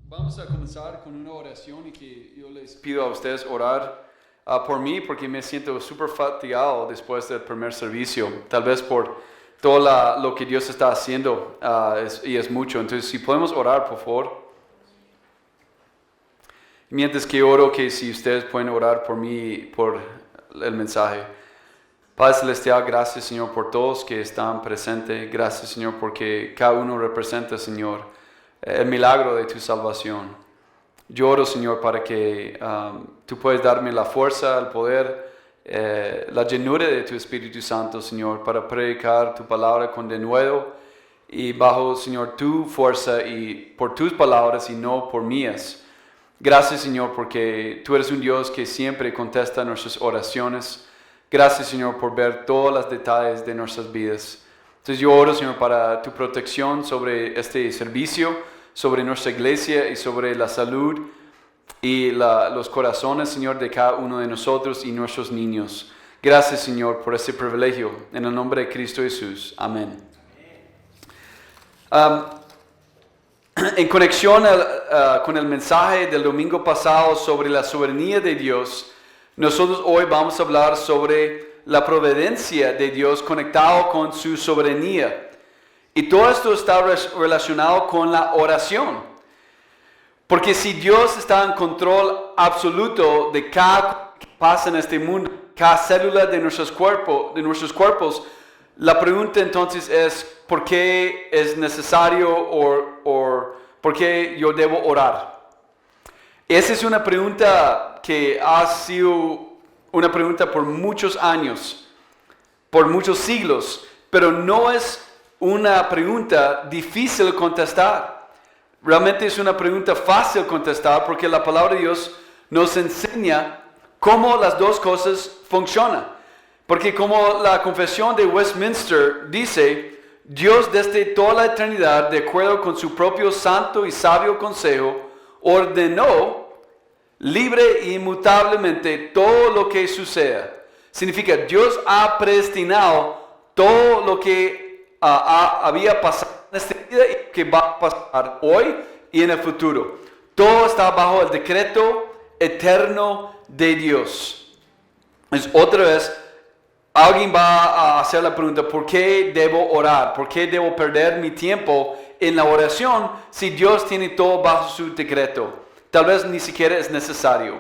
Vamos a comenzar con una oración y que yo les pido a ustedes orar por mí porque me siento súper fatigado después del primer servicio, tal vez por todo lo que Dios está haciendo y es mucho. Entonces, si podemos orar, por favor. Mientras que oro, que si ustedes pueden orar por mí, por el mensaje. Padre Celestial, gracias, Señor, por todos que están presentes. Gracias, Señor, porque cada uno representa, Señor, el milagro de tu salvación. Yo oro, Señor, para que tú puedas darme la fuerza, el poder, la llenura de tu Espíritu Santo, Señor, para predicar tu palabra con denuedo y bajo, Señor, tu fuerza y por tus palabras y no por mías. Gracias, Señor, porque tú eres un Dios que siempre contesta nuestras oraciones. Gracias, Señor, por ver todos los detalles de nuestras vidas. Entonces yo oro, Señor, para tu protección sobre este servicio, sobre nuestra iglesia y sobre la salud y los corazones, Señor, de cada uno de nosotros y nuestros niños. Gracias, Señor, por este privilegio. En el nombre de Cristo Jesús. Amén. En conexión con el mensaje del domingo pasado sobre la soberanía de Dios, nosotros hoy vamos a hablar sobre la providencia de Dios conectado con su soberanía. Y todo esto está relacionado con la oración. Porque si Dios está en control absoluto de cada que pasa en este mundo, cada célula de nuestros cuerpos, la pregunta entonces es, ¿por qué es necesario o por qué yo debo orar? Esa es una pregunta que ha sido una pregunta por muchos años, por muchos siglos, pero no es una pregunta difícil de contestar. Realmente es una pregunta fácil de contestar porque la palabra de Dios nos enseña cómo las dos cosas funcionan. Porque como la confesión de Westminster dice, Dios desde toda la eternidad, de acuerdo con su propio santo y sabio consejo, ordenó libre e inmutablemente todo lo que suceda. Significa, Dios ha predestinado todo lo que había pasado en esta vida y que va a pasar hoy y en el futuro. Todo está bajo el decreto eterno de Dios. Otra vez, alguien va a hacer la pregunta, ¿por qué debo orar? ¿Por qué debo perder mi tiempo en la oración si Dios tiene todo bajo su decreto? Tal vez ni siquiera es necesario.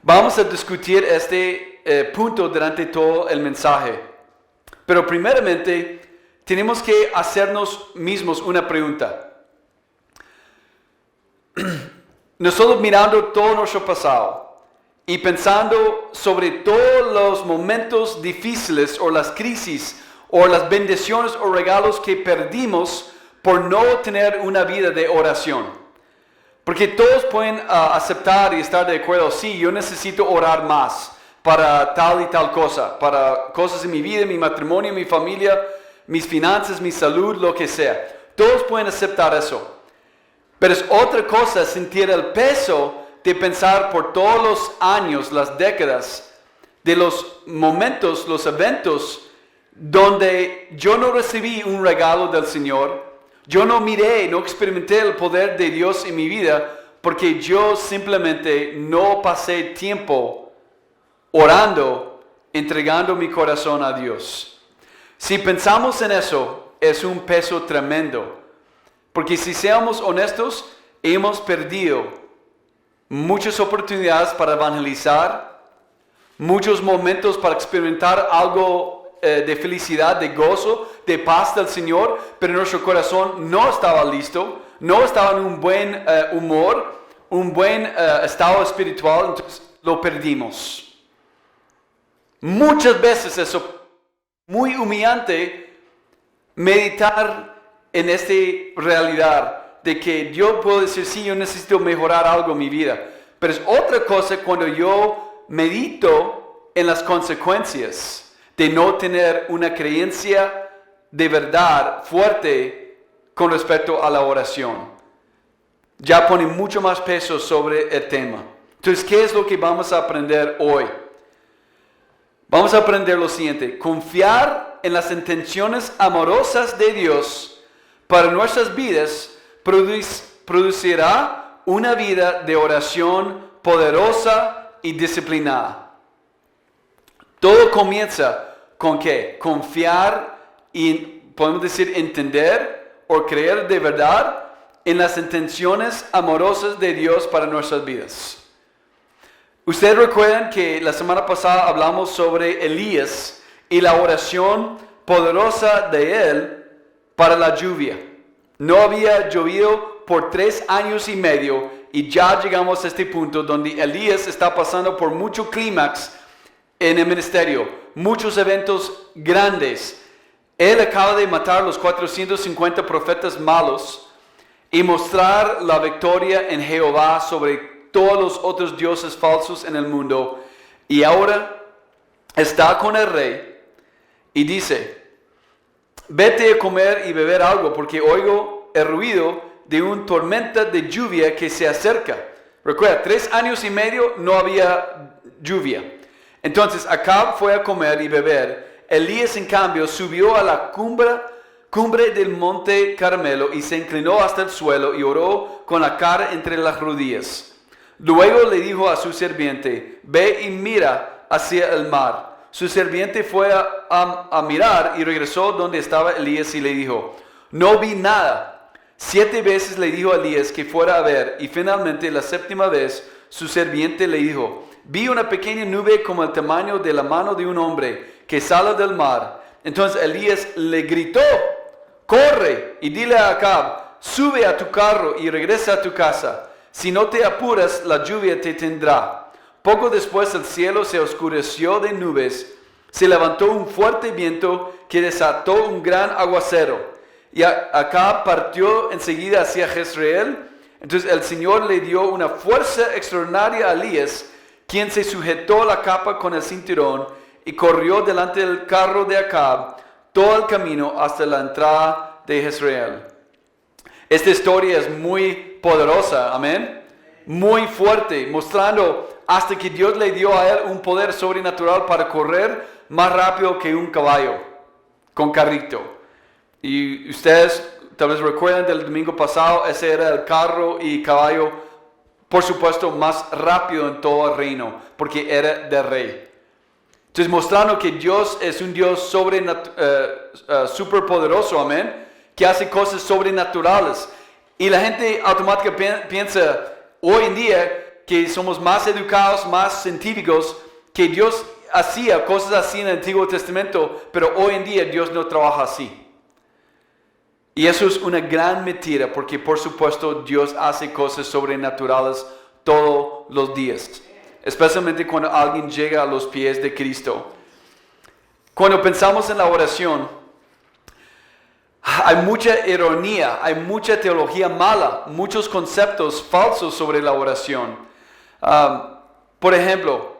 Vamos a discutir este punto durante todo el mensaje. Pero primeramente, tenemos que hacernos mismos una pregunta. Nosotros mirando todo nuestro pasado y pensando sobre todos los momentos difíciles o las crisis o las bendiciones o regalos que perdimos por no tener una vida de oración. Porque todos pueden aceptar y estar de acuerdo, sí, yo necesito orar más para tal y tal cosa, para cosas en mi vida, mi matrimonio, mi familia, mis finanzas, mi salud, lo que sea. Todos pueden aceptar eso. Pero es otra cosa sentir el peso de pensar por todos los años, las décadas, de los momentos, los eventos donde yo no recibí un regalo del Señor. Yo no miré, no experimenté el poder de Dios en mi vida porque yo simplemente no pasé tiempo orando, entregando mi corazón a Dios. Si pensamos en eso, es un peso tremendo. Porque si seamos honestos, hemos perdido muchas oportunidades para evangelizar, muchos momentos para experimentar algo de felicidad, de gozo, de paz del Señor, pero nuestro corazón no estaba listo, no estaba en un buen humor, un buen estado espiritual, entonces lo perdimos. Muchas veces eso muy humillante meditar en esta realidad de que yo puedo decir, sí, yo necesito mejorar algo en mi vida, pero es otra cosa cuando yo medito en las consecuencias de no tener una creencia de verdad fuerte con respecto a la oración. Ya pone mucho más peso sobre el tema. Entonces, ¿qué es lo que vamos a aprender hoy? Vamos a aprender lo siguiente: confiar en las intenciones amorosas de Dios para nuestras vidas producirá una vida de oración poderosa y disciplinada. Todo comienza con ¿qué? Confiar y, podemos decir, entender o creer de verdad en las intenciones amorosas de Dios para nuestras vidas. Ustedes recuerdan que la semana pasada hablamos sobre Elías y la oración poderosa de él para la lluvia. No había llovido por 3 años y medio y ya llegamos a este punto donde Elías está pasando por mucho clímax en el ministerio, muchos eventos grandes. Él acaba de matar a los 450 profetas malos y mostrar la victoria en Jehová sobre todos los otros dioses falsos en el mundo. Y ahora está con el rey y dice, vete a comer y beber algo porque oigo el ruido de una tormenta de lluvia que se acerca. Recuerda, 3 años y medio no había lluvia. Entonces Acab fue a comer y beber. Elías, en cambio, subió a la cumbre del monte Carmelo y se inclinó hasta el suelo y oró con la cara entre las rodillas. Luego le dijo a su sirviente, ve y mira hacia el mar. Su sirviente fue a mirar y regresó donde estaba Elías y le dijo, no vi nada. 7 veces le dijo a Elías que fuera a ver y finalmente la 7ª vez su sirviente le dijo, vi una pequeña nube como el tamaño de la mano de un hombre que sale del mar. Entonces Elías le gritó, corre y dile a Acab, sube a tu carro y regresa a tu casa. Si no te apuras, la lluvia te tendrá. Poco después el cielo se oscureció de nubes, se levantó un fuerte viento que desató un gran aguacero. Y Acab partió enseguida hacia Jezreel. Entonces el Señor le dio una fuerza extraordinaria a Elías, quien se sujetó la capa con el cinturón y corrió delante del carro de Acab todo el camino hasta la entrada de Jezreel. Esta historia es muy poderosa, amén, muy fuerte, mostrando hasta que Dios le dio a él un poder sobrenatural para correr más rápido que un caballo con carrito. Y ustedes tal vez recuerdan del domingo pasado, ese era el carro y caballo, por supuesto, más rápido en todo el reino, porque era del rey. Entonces, mostrando que Dios es un Dios superpoderoso, amén, que hace cosas sobrenaturales. Y la gente automáticamente piensa, hoy en día, que somos más educados, más científicos, que Dios hacía cosas así en el Antiguo Testamento, pero hoy en día Dios no trabaja así. Y eso es una gran mentira, porque por supuesto Dios hace cosas sobrenaturales todos los días, especialmente cuando alguien llega a los pies de Cristo. Cuando pensamos en la oración, hay mucha ironía, hay mucha teología mala, muchos conceptos falsos sobre la oración. Por ejemplo,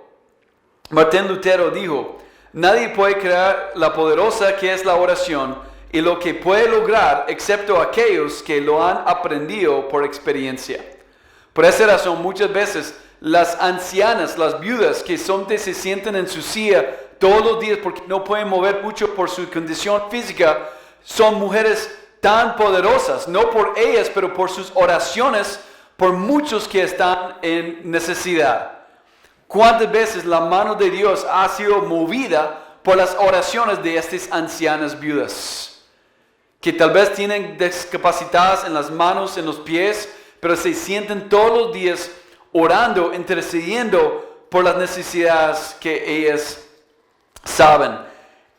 Martín Lutero dijo, nadie puede crear la poderosa que es la oración y lo que puede lograr excepto aquellos que lo han aprendido por experiencia. Por esa razón, muchas veces las ancianas, las viudas que se sienten en su silla todos los días porque no pueden mover mucho por su condición física, son mujeres tan poderosas, no por ellas, pero por sus oraciones, por muchos que están en necesidad. ¿Cuántas veces la mano de Dios ha sido movida por las oraciones de estas ancianas viudas? Que tal vez tienen discapacitadas en las manos, en los pies, pero se sienten todos los días orando, intercediendo por las necesidades que ellas saben.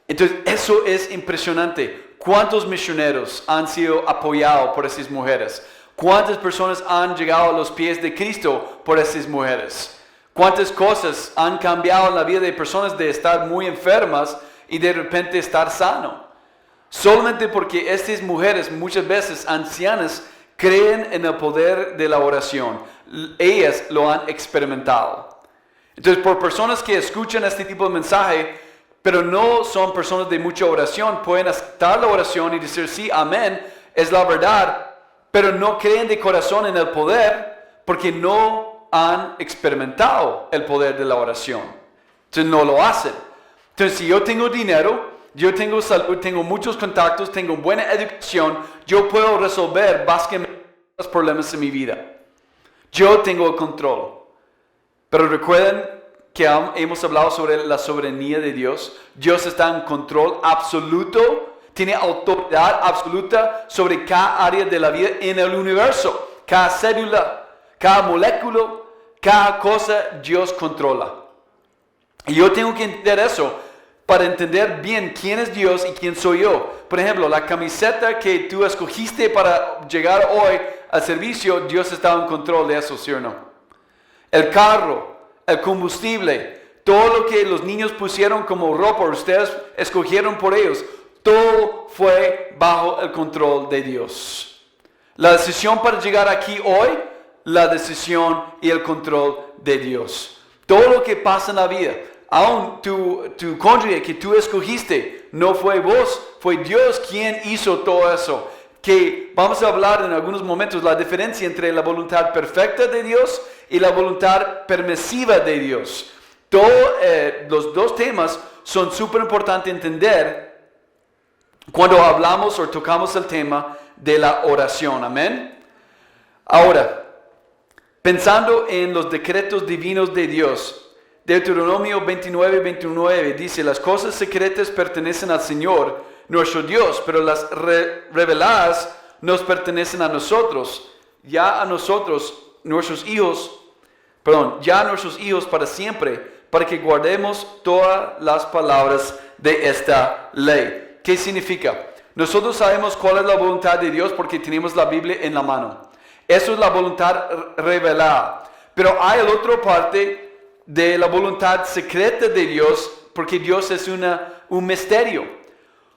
Entonces, eso es impresionante. ¿Cuántos misioneros han sido apoyados por esas mujeres? ¿Cuántas personas han llegado a los pies de Cristo por esas mujeres? ¿Cuántas cosas han cambiado en la vida de personas de estar muy enfermas y de repente estar sano? Solamente porque estas mujeres, muchas veces ancianas, creen en el poder de la oración. Ellas lo han experimentado. Entonces, por personas que escuchan este tipo de mensaje, pero no son personas de mucha oración, pueden aceptar la oración y decir, sí, amén, es la verdad, pero no creen de corazón en el poder porque no han experimentado el poder de la oración. Entonces, no lo hacen. Entonces, si yo tengo dinero, yo tengo salud, tengo muchos contactos, tengo buena educación, yo puedo resolver básicamente los problemas de mi vida. Yo tengo el control. Pero recuerden que hemos hablado sobre la soberanía de Dios. Dios está en control absoluto, tiene autoridad absoluta sobre cada área de la vida en el universo. Cada célula, cada molécula, cada cosa Dios controla. Y yo tengo que entender eso para entender bien quién es Dios y quién soy yo. Por ejemplo, la camiseta que tú escogiste para llegar hoy al servicio, Dios está en control de eso, ¿sí o no? El carro, el combustible, todo lo que los niños pusieron como ropa, ustedes escogieron por ellos, todo fue bajo el control de Dios. La decisión para llegar aquí hoy, la decisión y el control de Dios. Todo lo que pasa en la vida, aún tu cónyuge que tú escogiste, no fue vos, fue Dios quien hizo todo eso. Que vamos a hablar en algunos momentos la diferencia entre la voluntad perfecta de Dios y la voluntad permisiva de Dios. Los dos temas son súper importantes entender cuando hablamos o tocamos el tema de la oración. Amén. Ahora, pensando en los decretos divinos de Dios, Deuteronomio 29:29 dice: las cosas secretas pertenecen al Señor, nuestro Dios, pero las reveladas nos pertenecen a nosotros, ya a nuestros hijos para siempre, para que guardemos todas las palabras de esta ley. ¿Qué significa? Nosotros sabemos cuál es la voluntad de Dios porque tenemos la Biblia en la mano. Eso es la voluntad revelada. Pero hay la otra parte de la voluntad secreta de Dios, porque Dios es un misterio.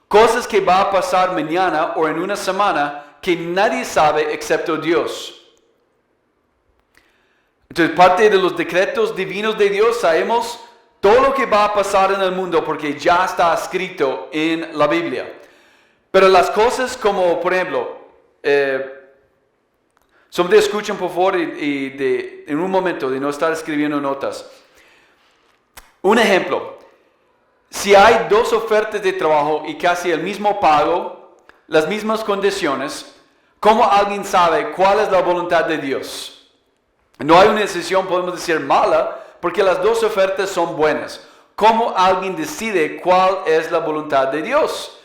Cosas que va a pasar mañana o en una semana que nadie sabe excepto Dios. Entonces, parte de los decretos divinos de Dios, sabemos todo lo que va a pasar en el mundo porque ya está escrito en la Biblia. Pero las cosas como, por ejemplo, solo escuchen por favor en un momento de no estar escribiendo notas. Un ejemplo. Si hay dos ofertas de trabajo y casi el mismo pago, las mismas condiciones, ¿cómo alguien sabe cuál es la voluntad de Dios? No hay una decisión, podemos decir, mala, porque las dos ofertas son buenas. ¿Cómo alguien decide cuál es la voluntad de Dios?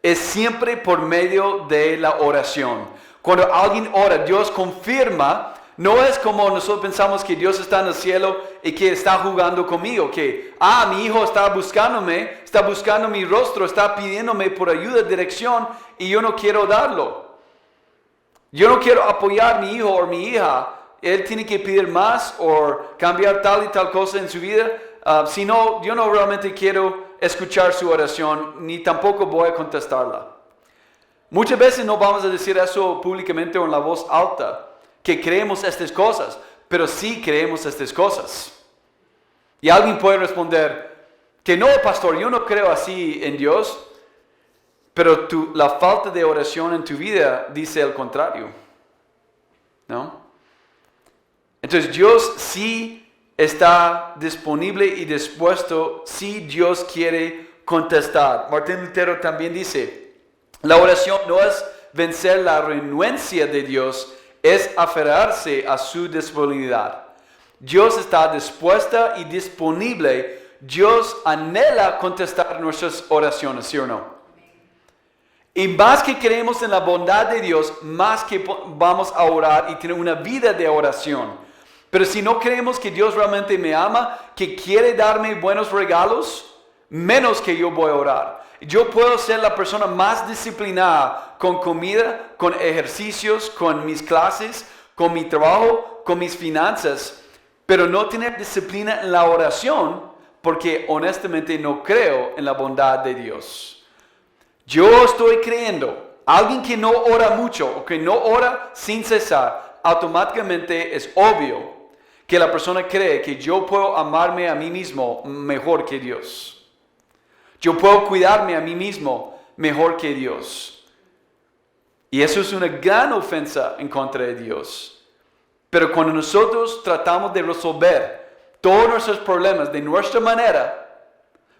Es siempre por medio de la oración. Cuando alguien ora, Dios confirma. No es como nosotros pensamos que Dios está en el cielo y que está jugando conmigo, que, mi hijo está buscándome, está buscando mi rostro, está pidiéndome por ayuda, dirección, y yo no quiero darlo. Yo no quiero apoyar a mi hijo o mi hija, él tiene que pedir más o cambiar tal y tal cosa en su vida, si no, yo no realmente quiero escuchar su oración, ni tampoco voy a contestarla. Muchas veces no vamos a decir eso públicamente o en la voz alta, que creemos estas cosas, pero sí creemos estas cosas. Y alguien puede responder que no, pastor, yo no creo así en Dios, pero la falta de oración en tu vida dice el contrario, ¿no? Entonces Dios sí está disponible y dispuesto si Dios quiere contestar. Martín Lutero también dice, la oración no es vencer la renuencia de Dios, es aferrarse a su disponibilidad. Dios está dispuesta y disponible. Dios anhela contestar nuestras oraciones, ¿sí o no? Y más que creemos en la bondad de Dios, más que vamos a orar y tener una vida de oración. Pero si no creemos que Dios realmente me ama, que quiere darme buenos regalos, menos que yo voy a orar. Yo puedo ser la persona más disciplinada con comida, con ejercicios, con mis clases, con mi trabajo, con mis finanzas, pero no tener disciplina en la oración porque honestamente no creo en la bondad de Dios. Yo estoy creyendo, alguien que no ora mucho o que no ora sin cesar, automáticamente es obvio que la persona cree que yo puedo amarme a mí mismo mejor que Dios. Yo puedo cuidarme a mí mismo mejor que Dios. Y eso es una gran ofensa en contra de Dios. Pero cuando nosotros tratamos de resolver todos nuestros problemas de nuestra manera,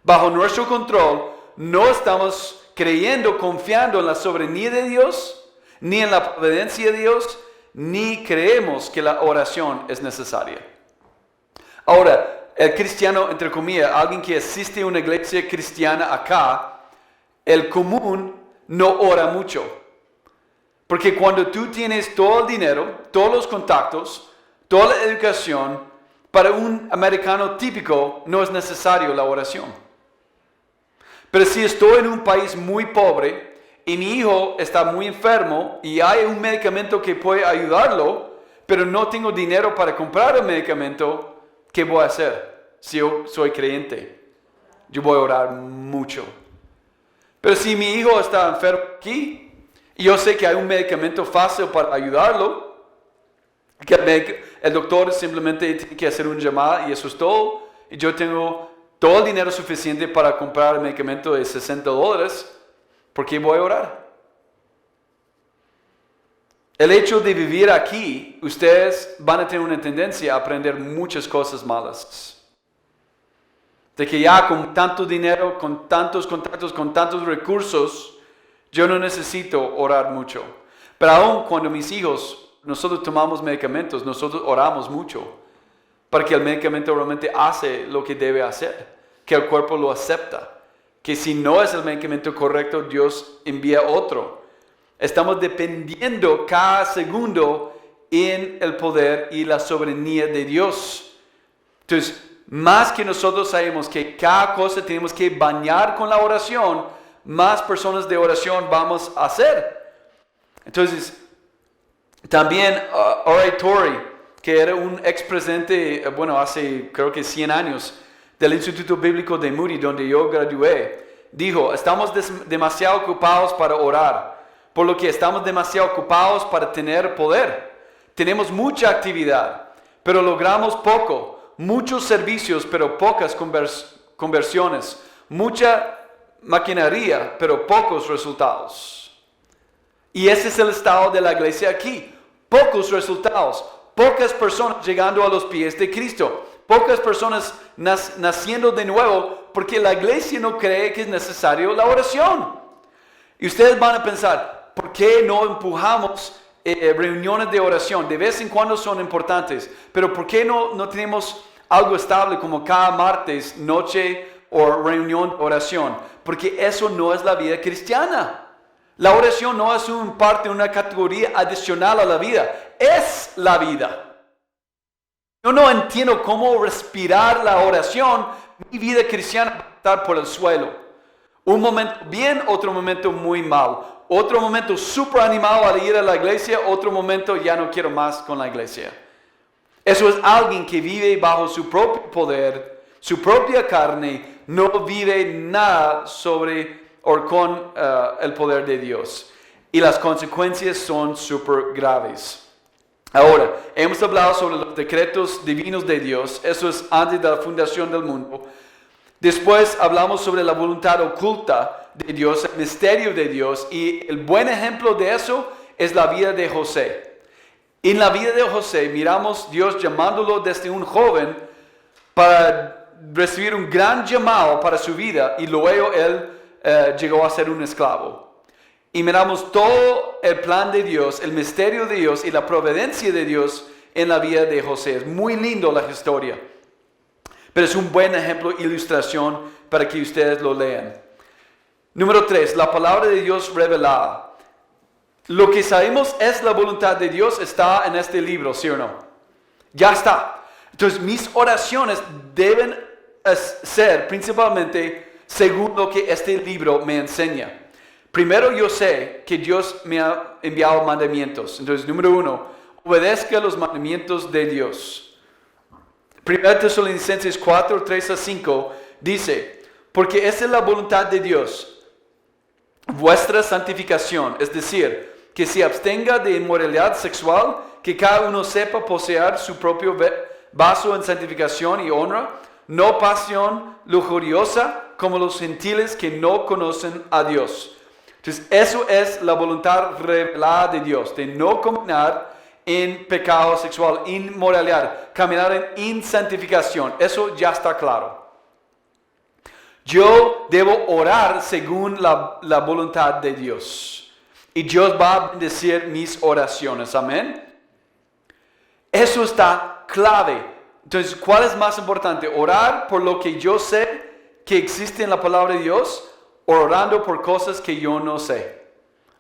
bajo nuestro control, no estamos creyendo, confiando en la soberanía de Dios, ni en la providencia de Dios, ni creemos que la oración es necesaria. Ahora, el cristiano, entre comillas, alguien que asiste a una iglesia cristiana acá, el común no ora mucho. Porque cuando tú tienes todo el dinero, todos los contactos, toda la educación, para un americano típico no es necesario la oración. Pero si estoy en un país muy pobre y mi hijo está muy enfermo y hay un medicamento que puede ayudarlo, pero no tengo dinero para comprar el medicamento, ¿qué voy a hacer? Si yo soy creyente, yo voy a orar mucho. Pero si mi hijo está enfermo aquí, y yo sé que hay un medicamento fácil para ayudarlo, que el doctor simplemente tiene que hacer una llamada y eso es todo, y yo tengo todo el dinero suficiente para comprar el medicamento de $60, ¿por qué voy a orar? El hecho de vivir aquí, ustedes van a tener una tendencia a aprender muchas cosas malas. De que ya con tanto dinero, con tantos contactos, con tantos recursos, yo no necesito orar mucho. Pero aún cuando mis hijos, nosotros tomamos medicamentos, nosotros oramos mucho. Para que el medicamento realmente hace lo que debe hacer. Que el cuerpo lo acepta. Que si no es el medicamento correcto, Dios envía otro. Estamos dependiendo cada segundo en el poder y la soberanía de Dios. Entonces, más que nosotros sabemos que cada cosa tenemos que bañar con la oración, más personas de oración vamos a hacer. Entonces, también R.A. Torrey, que era un expresidente, hace creo que 100 años, del Instituto Bíblico de Moody, donde yo gradué, dijo, estamos demasiado ocupados para orar, por lo que estamos demasiado ocupados para tener poder. Tenemos mucha actividad, pero logramos poco, muchos servicios, pero pocas conversiones, mucha maquinaria, pero pocos resultados. Y ese es el estado de la iglesia aquí. Pocos resultados, pocas personas llegando a los pies de Cristo, pocas personas naciendo de nuevo, porque la iglesia no cree que es necesario la oración. Y ustedes van a pensar, ¿por qué no empujamos reuniones de oración? De vez en cuando son importantes, pero ¿por qué no tenemos algo estable como cada martes, noche o reunión de oración? Porque eso no es la vida cristiana. La oración no es una categoría adicional a la vida, es la vida. Yo no entiendo cómo respirar la oración, mi vida cristiana va a estar por el suelo. Un momento bien, otro momento muy mal. Otro momento súper animado al ir a la iglesia, otro momento ya no quiero más con la iglesia. Eso es alguien que vive bajo su propio poder, su propia carne, no vive nada con el poder de Dios. Y las consecuencias son súper graves. Ahora, hemos hablado sobre los decretos divinos de Dios. Eso es antes de la fundación del mundo. Después hablamos sobre la voluntad oculta de Dios, el misterio de Dios. Y el buen ejemplo de eso es la vida de José. En la vida de José miramos Dios llamándolo desde un joven para recibir un gran llamado para su vida. Y luego él llegó a ser un esclavo. Y miramos todo el plan de Dios, el misterio de Dios y la providencia de Dios en la vida de José. Es muy lindo la historia. Pero es un buen ejemplo, ilustración para que ustedes lo lean. Número 3, la palabra de Dios revelada. Lo que sabemos es la voluntad de Dios está en este libro, ¿sí o no? Ya está. Entonces mis oraciones deben ser principalmente según lo que este libro me enseña. Primero yo sé que Dios me ha enviado mandamientos. Entonces, número 1, obedezca los mandamientos de Dios. 1 Tesalonicenses 4, 3-5 dice, porque esa es la voluntad de Dios, vuestra santificación, es decir, que se abstenga de inmoralidad sexual, que cada uno sepa poseer su propio vaso en santificación y honra, no pasión lujuriosa como los gentiles que no conocen a Dios. Entonces, eso es la voluntad revelada de Dios, de no caminar en pecado sexual, inmoralidad, caminar en insantificación. Eso ya está claro. Yo debo orar según la voluntad de Dios. Y Dios va a bendecir mis oraciones. Amén. Eso está clave. Entonces, ¿cuál es más importante? ¿Orar por lo que yo sé que existe en la palabra de Dios? ¿O orando por cosas que yo no sé?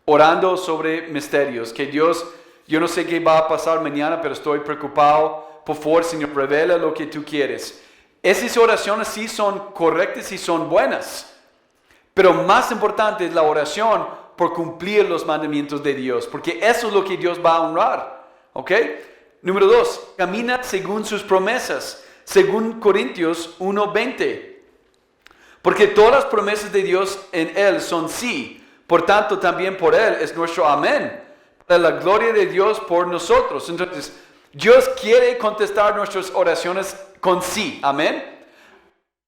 Orando sobre misterios, que Dios, yo no sé qué va a pasar mañana, pero estoy preocupado. Por favor, Señor, revela lo que tú quieres. Esas oraciones sí son correctas y son buenas. Pero más importante es la oración por cumplir los mandamientos de Dios, porque eso es lo que Dios va a honrar. ¿Ok? Número 2, camina según sus promesas, según Corintios 1:20. Porque todas las promesas de Dios en Él son sí, por tanto también por Él es nuestro amén, para la gloria de Dios por nosotros. Entonces, Dios quiere contestar nuestras oraciones con sí, amén.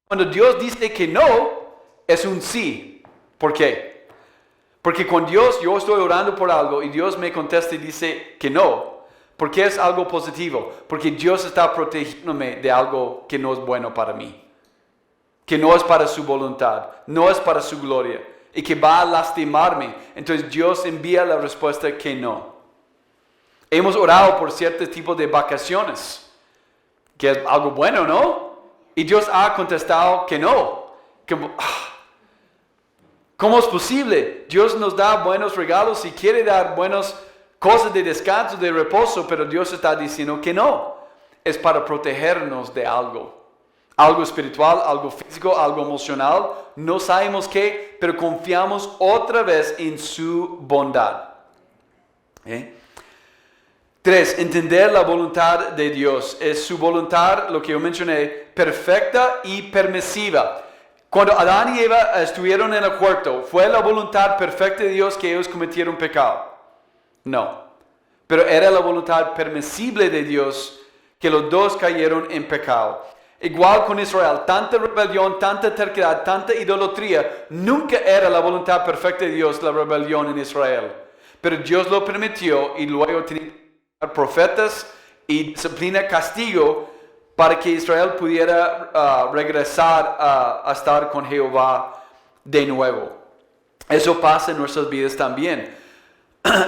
Cuando Dios dice que no, es un sí. ¿Por qué? Porque con Dios yo estoy orando por algo y Dios me contesta y dice que no. Porque es algo positivo. Porque Dios está protegiéndome de algo que no es bueno para mí. Que no es para su voluntad. No es para su gloria. Y que va a lastimarme. Entonces Dios envía la respuesta que no. Hemos orado por ciertos tipos de vacaciones. Que es algo bueno, ¿no? Y Dios ha contestado que no. ¿Cómo es posible? Dios nos da buenos regalos y quiere dar buenas cosas de descanso, de reposo, pero Dios está diciendo que no. Es para protegernos de algo. Algo espiritual, algo físico, algo emocional. No sabemos qué, pero confiamos otra vez en su bondad. 3. Entender la voluntad de Dios. Es su voluntad, lo que yo mencioné, perfecta y permisiva. Cuando Adán y Eva estuvieron en el huerto, ¿fue la voluntad perfecta de Dios que ellos cometieron pecado? No. Pero era la voluntad permisible de Dios que los dos cayeron en pecado. Igual con Israel, tanta rebelión, tanta terquedad, tanta idolatría, nunca era la voluntad perfecta de Dios la rebelión en Israel. Pero Dios lo permitió y luego tenía profetas y disciplina, castigo, para que Israel pudiera regresar a estar con Jehová de nuevo. Eso pasa en nuestras vidas también.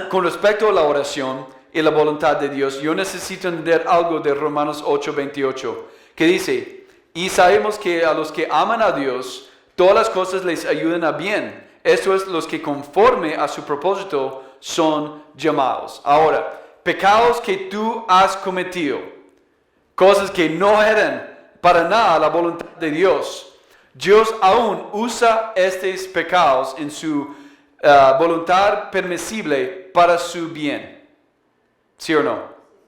Con respecto a la oración y la voluntad de Dios, yo necesito entender algo de Romanos 8:28, que dice, y sabemos que a los que aman a Dios, todas las cosas les ayudan a bien. Esto es, los que conforme a su propósito son llamados. Ahora, pecados que tú has cometido, cosas que no eran para nada la voluntad de Dios, Dios aún usa estos pecados en su voluntad permisible para su bien. ¿Sí o no?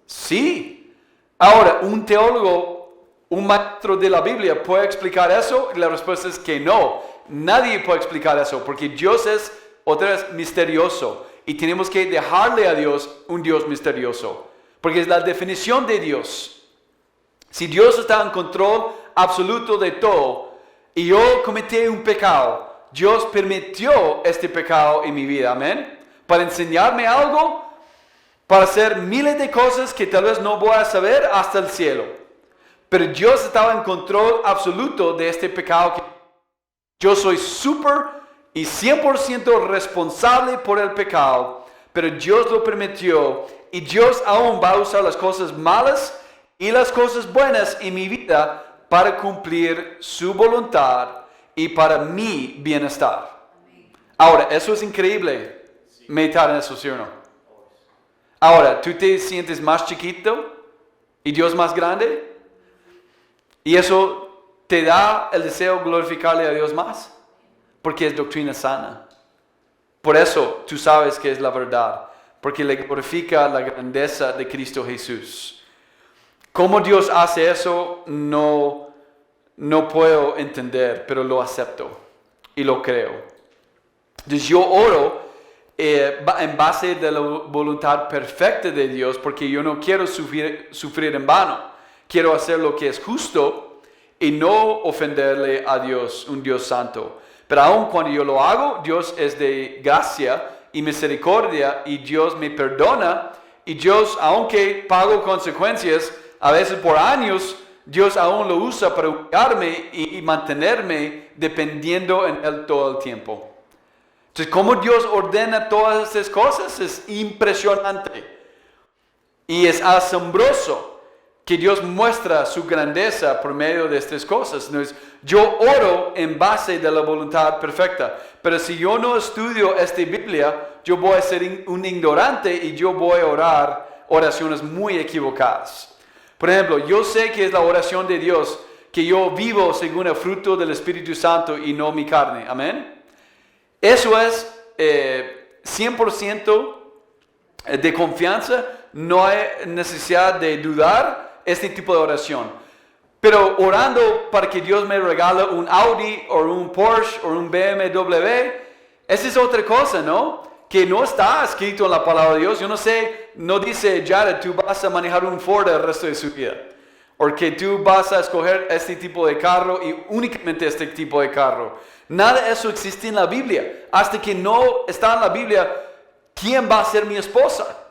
Sí. Ahora, un teólogo, un maestro de la Biblia, ¿puede explicar eso? Y la respuesta es que no. Nadie puede explicar eso, porque Dios es, otra vez, misterioso. Y tenemos que dejarle a Dios un Dios misterioso, porque es la definición de Dios. Si Dios está en control absoluto de todo, y yo cometí un pecado, Dios permitió este pecado en mi vida, amén, para enseñarme algo, para hacer miles de cosas que tal vez no voy a saber hasta el cielo. Pero Dios estaba en control absoluto de este pecado. Yo soy súper y 100% responsable por el pecado, pero Dios lo permitió y Dios aún va a usar las cosas malas y las cosas buenas en mi vida para cumplir su voluntad y para mi bienestar. Ahora, eso es increíble, meditar en eso, ¿sí o no? Ahora, ¿tú te sientes más chiquito y Dios más grande? ¿Y eso te da el deseo de glorificarle a Dios más? Porque es doctrina sana. Por eso tú sabes que es la verdad, porque le glorifica la grandeza de Cristo Jesús. ¿Cómo Dios hace eso? No puedo entender, pero lo acepto y lo creo. Entonces yo oro en base de la voluntad perfecta de Dios, porque yo no quiero sufrir en vano. Quiero hacer lo que es justo y no ofenderle a Dios, un Dios santo. Pero aun cuando yo lo hago, Dios es de gracia y misericordia y Dios me perdona. Y Dios, aunque pago consecuencias, a veces por años, Dios aún lo usa para cuidarme y mantenerme dependiendo en Él todo el tiempo. Entonces, cómo Dios ordena todas estas cosas es impresionante. Y es asombroso que Dios muestra su grandeza por medio de estas cosas. Entonces, yo oro en base de la voluntad perfecta. Pero si yo no estudio esta Biblia, yo voy a ser un ignorante y yo voy a orar oraciones muy equivocadas. Por ejemplo, yo sé que es la oración de Dios que yo vivo según el fruto del Espíritu Santo y no mi carne. Amén. Eso es 100% de confianza. No hay necesidad de dudar este tipo de oración. Pero orando para que Dios me regale un Audi o un Porsche o un BMW, esa es otra cosa, ¿no? Que no está escrito en la palabra de Dios. Yo no sé, no dice, Jared, tú vas a manejar un Ford el resto de su vida. O que tú vas a escoger este tipo de carro y únicamente este tipo de carro. Nada de eso existe en la Biblia. Hasta que no está en la Biblia, ¿quién va a ser mi esposa?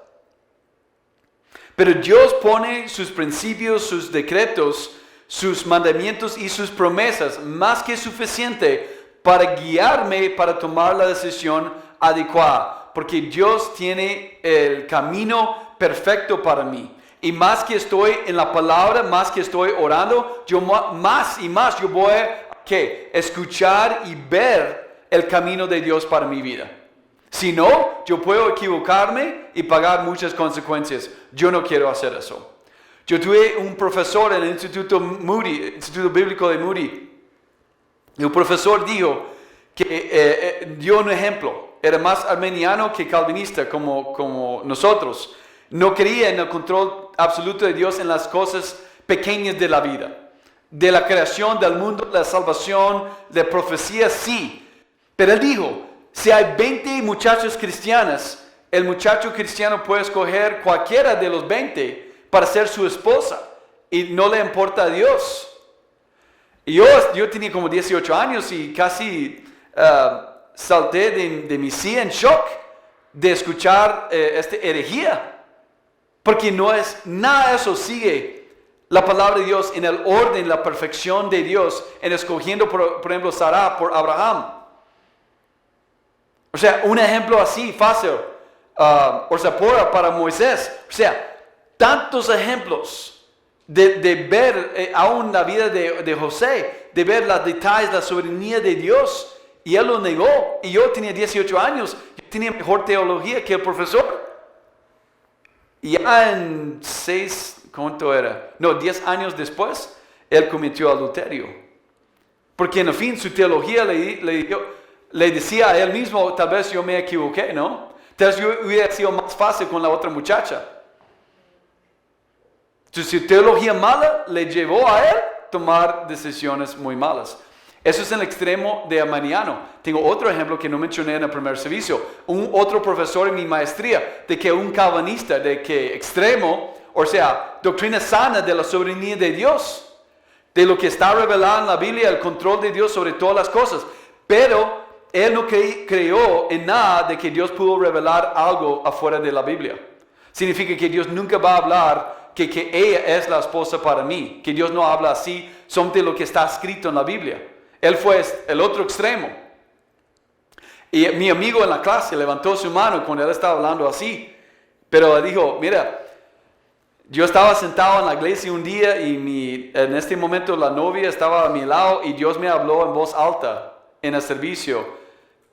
Pero Dios pone sus principios, sus decretos, sus mandamientos y sus promesas más que suficiente para guiarme para tomar la decisión adecuada. Porque Dios tiene el camino perfecto para mí. Y más que estoy en la palabra, más que estoy orando, yo más y más yo voy a escuchar y ver el camino de Dios para mi vida. Si no, yo puedo equivocarme y pagar muchas consecuencias. Yo no quiero hacer eso. Yo tuve un profesor en el Instituto Bíblico de Moody. Y un profesor dijo que dio un ejemplo. Era más armeniano que calvinista como nosotros. No creía en el control absoluto de Dios en las cosas pequeñas de la vida. De la creación del mundo, la salvación, de profecía, sí. Pero él dijo, si hay 20 muchachos cristianas, el muchacho cristiano puede escoger cualquiera de los 20 para ser su esposa. Y no le importa a Dios. Y yo tenía como 18 años y casi salté de mi silla en shock de escuchar esta herejía. Porque no es nada de eso, sigue la palabra de Dios en el orden, la perfección de Dios, en escogiendo, por ejemplo, Sara por Abraham. O sea, un ejemplo así, fácil. O Zipporah para Moisés. O sea, tantos ejemplos de ver aún la vida de José, de ver los detalles, la soberanía de Dios. Y él lo negó. Y yo tenía 18 años, yo tenía mejor teología que el profesor. Y ya en 10 años después, él cometió adulterio. Porque en el fin su teología le decía a él mismo, tal vez yo me equivoqué, ¿no? Tal vez yo hubiera sido más fácil con la otra muchacha. Entonces su teología mala le llevó a él a tomar decisiones muy malas. Eso es el extremo de arminiano. Tengo otro ejemplo que no mencioné en el primer servicio. Otro profesor en mi maestría, de que un calvinista, de que extremo, o sea, doctrina sana de la soberanía de Dios, de lo que está revelado en la Biblia, el control de Dios sobre todas las cosas. Pero él no creyó en nada de que Dios pudo revelar algo afuera de la Biblia. Significa que Dios nunca va a hablar que ella es la esposa para mí, que Dios no habla así, son de lo que está escrito en la Biblia. Él fue el otro extremo. Y mi amigo en la clase levantó su mano cuando él estaba hablando así. Pero dijo, mira, yo estaba sentado en la iglesia un día y en este momento la novia estaba a mi lado y Dios me habló en voz alta en el servicio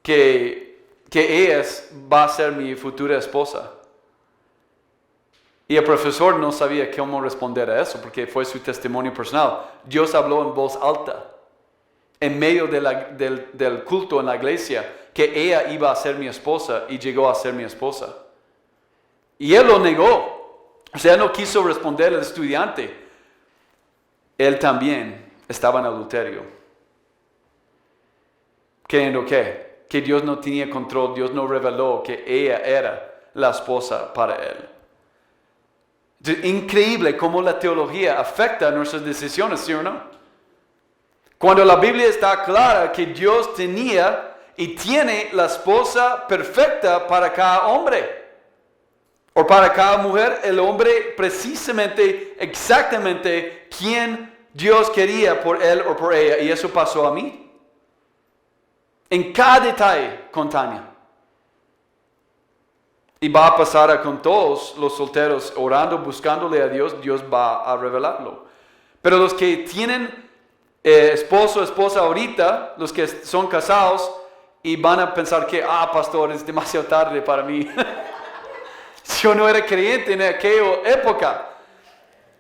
que ella va a ser mi futura esposa. Y el profesor no sabía cómo responder a eso porque fue su testimonio personal. Dios habló en voz alta en medio del culto en la iglesia, que ella iba a ser mi esposa y llegó a ser mi esposa. Y él lo negó. O sea, no quiso responder al estudiante. Él también estaba en adulterio. ¿Creyendo qué? Que Dios no tenía control, Dios no reveló que ella era la esposa para él. Es increíble cómo la teología afecta nuestras decisiones, ¿sí o no? Cuando la Biblia está clara que Dios tenía y tiene la esposa perfecta para cada hombre. O para cada mujer, el hombre precisamente, exactamente quien Dios quería por él o por ella. Y eso pasó a mí. En cada detalle con Tania. Y va a pasar con todos los solteros orando, buscándole a Dios, Dios va a revelarlo. Pero los que tienen esposo o esposa ahorita, los que son casados, y van a pensar que, pastor, es demasiado tarde para mí. Yo no era creyente en aquella época.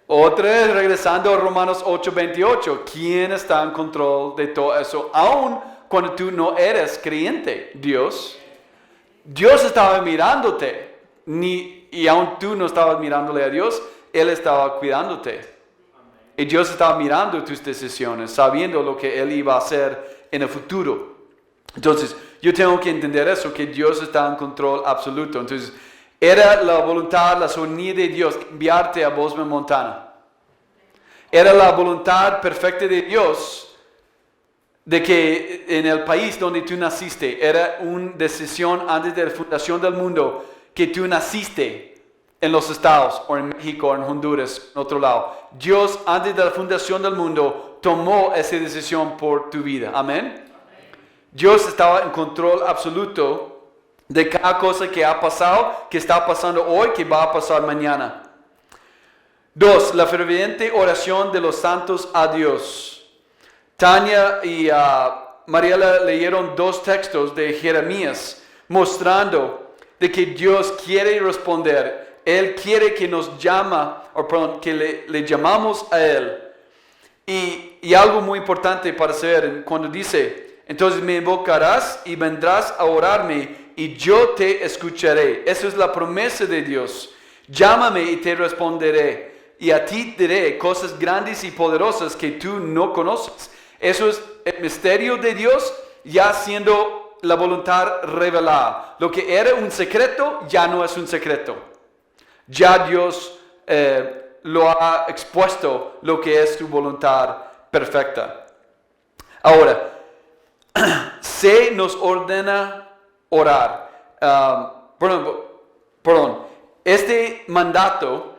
Otra vez regresando a Romanos 8:28. ¿Quién está en control de todo eso? Aún cuando tú no eres creyente, Dios. Dios estaba mirándote. Y aún tú no estabas mirándole a Dios, Él estaba cuidándote. Y Dios estaba mirando tus decisiones, sabiendo lo que Él iba a hacer en el futuro. Entonces, yo tengo que entender eso, que Dios está en control absoluto. Entonces, era la voluntad, la soberanía de Dios enviarte a Bozeman, Montana. Era la voluntad perfecta de Dios de que en el país donde tú naciste, era una decisión antes de la fundación del mundo que tú naciste en los Estados, o en México, o en Honduras, en otro lado. Dios, antes de la fundación del mundo, tomó esa decisión por tu vida. Amén. Dios estaba en control absoluto de cada cosa que ha pasado, que está pasando hoy, que va a pasar mañana. 2. La ferviente oración de los santos a Dios. Tania y Mariela leyeron 2 textos de Jeremías, mostrando de que Dios quiere responder. Él quiere que nos que le llamamos a Él. Y algo muy importante para saber, cuando dice, entonces me invocarás y vendrás a orarme y yo te escucharé. Esa es la promesa de Dios. Llámame y te responderé. Y a ti diré cosas grandes y poderosas que tú no conoces. Eso es el misterio de Dios ya siendo la voluntad revelada. Lo que era un secreto ya no es un secreto. Ya Dios lo ha expuesto lo que es su voluntad perfecta. Ahora, se nos ordena orar. Este mandato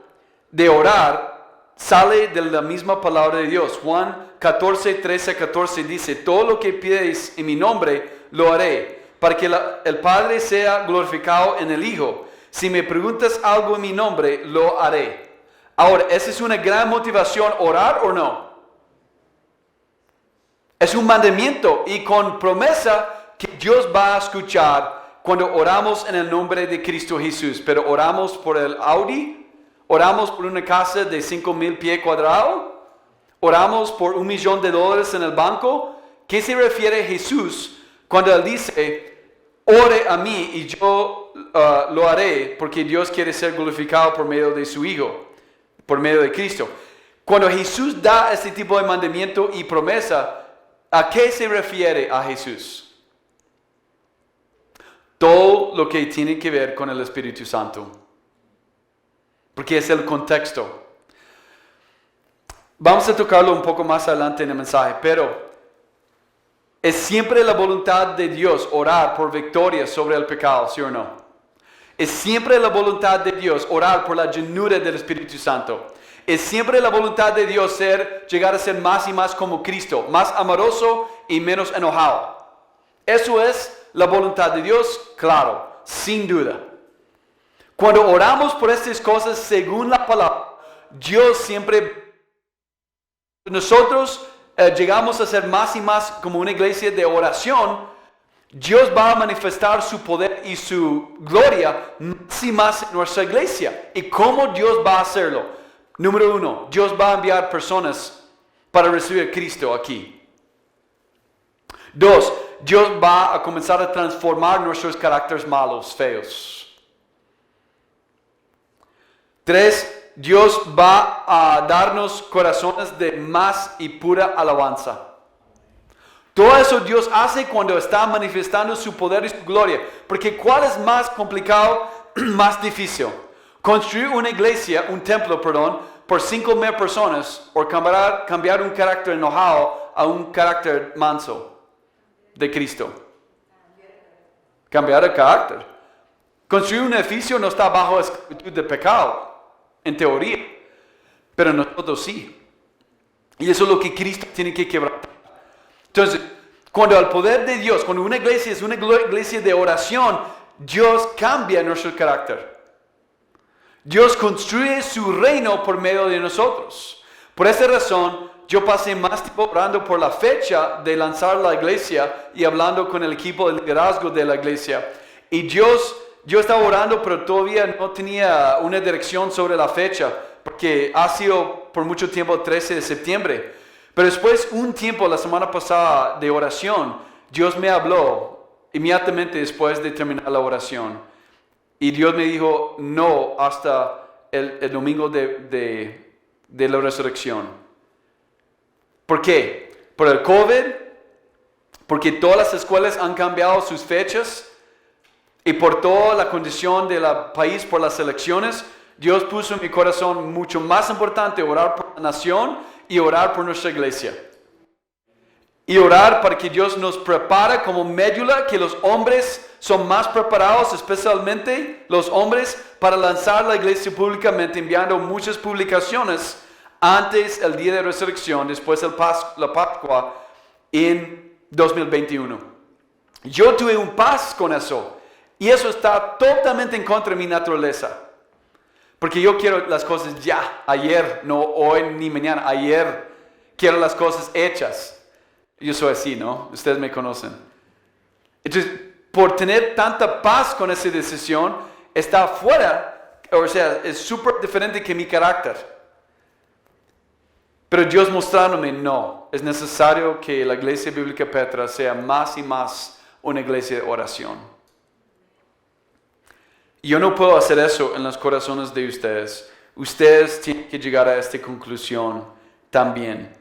de orar sale de la misma palabra de Dios. Juan 14:13-14 dice, todo lo que pides en mi nombre lo haré, para que el Padre sea glorificado en el Hijo. Si me preguntas algo en mi nombre, lo haré. Ahora, ¿esa es una gran motivación, orar o no? Es un mandamiento y con promesa que Dios va a escuchar cuando oramos en el nombre de Cristo Jesús. Pero oramos por el Audi, oramos por una casa de 5,000 pies cuadrados, oramos por $1,000,000 en el banco. ¿Qué se refiere Jesús cuando Él dice, ore a mí y yo lo haré, porque Dios quiere ser glorificado por medio de su Hijo, por medio de Cristo? Cuando Jesús da este tipo de mandamiento y promesa, ¿a qué se refiere a Jesús? Todo lo que tiene que ver con el Espíritu Santo. Porque es el contexto. Vamos a tocarlo un poco más adelante en el mensaje, pero es siempre la voluntad de Dios orar por victoria sobre el pecado, ¿sí o no? Es siempre la voluntad de Dios orar por la llenura del Espíritu Santo. Es siempre la voluntad de Dios llegar a ser más y más como Cristo, más amoroso y menos enojado. Eso es la voluntad de Dios, claro, sin duda. Cuando oramos por estas cosas según la palabra, Dios siempre, nosotros llegamos a ser más y más como una iglesia de oración. Dios va a manifestar su poder y su gloria más y más en nuestra iglesia. ¿Y cómo Dios va a hacerlo? Número 1, Dios va a enviar personas para recibir a Cristo aquí. 2, Dios va a comenzar a transformar nuestros caracteres malos, feos. 3, Dios va a darnos corazones de más y pura alabanza. Todo eso Dios hace cuando está manifestando su poder y su gloria. Porque ¿cuál es más complicado, más difícil? Construir una iglesia, un templo, por 5,000 personas o cambiar un carácter enojado a un carácter manso de Cristo. Cambiar el carácter. Construir un edificio no está bajo esclavitud de pecado, en teoría, pero nosotros sí. Y eso es lo que Cristo tiene que quebrar. Entonces, cuando el poder de Dios, cuando una iglesia es una iglesia de oración, Dios cambia nuestro carácter. Dios construye su reino por medio de nosotros. Por esa razón, yo pasé más tiempo orando por la fecha de lanzar la iglesia y hablando con el equipo de liderazgo de la iglesia. Y yo estaba orando, pero todavía no tenía una dirección sobre la fecha, porque ha sido por mucho tiempo el 13 de septiembre. Pero después, un tiempo, la semana pasada de oración, Dios me habló inmediatamente después de terminar la oración. Y Dios me dijo, no, hasta el domingo de la resurrección. ¿Por qué? Por el COVID, porque todas las escuelas han cambiado sus fechas y por toda la condición del país, por las elecciones, Dios puso en mi corazón mucho más importante orar por la nación y orar por nuestra iglesia. Y orar para que Dios nos prepare como médula, que los hombres son más preparados, especialmente los hombres, para lanzar la iglesia públicamente, enviando muchas publicaciones antes el día de resurrección, después la Pascua en 2021. Yo tuve un paz con eso, y eso está totalmente en contra de mi naturaleza. Porque yo quiero las cosas ya, ayer, no hoy ni mañana, ayer. Quiero las cosas hechas. Yo soy así, ¿no? Ustedes me conocen. Entonces, por tener tanta paz con esa decisión, está fuera, o sea, es súper diferente que mi carácter. Pero Dios mostrándome, no, es necesario que la Iglesia Bíblica Petra sea más y más una iglesia de oración. Yo no puedo hacer eso en los corazones de ustedes. Ustedes tienen que llegar a esta conclusión también.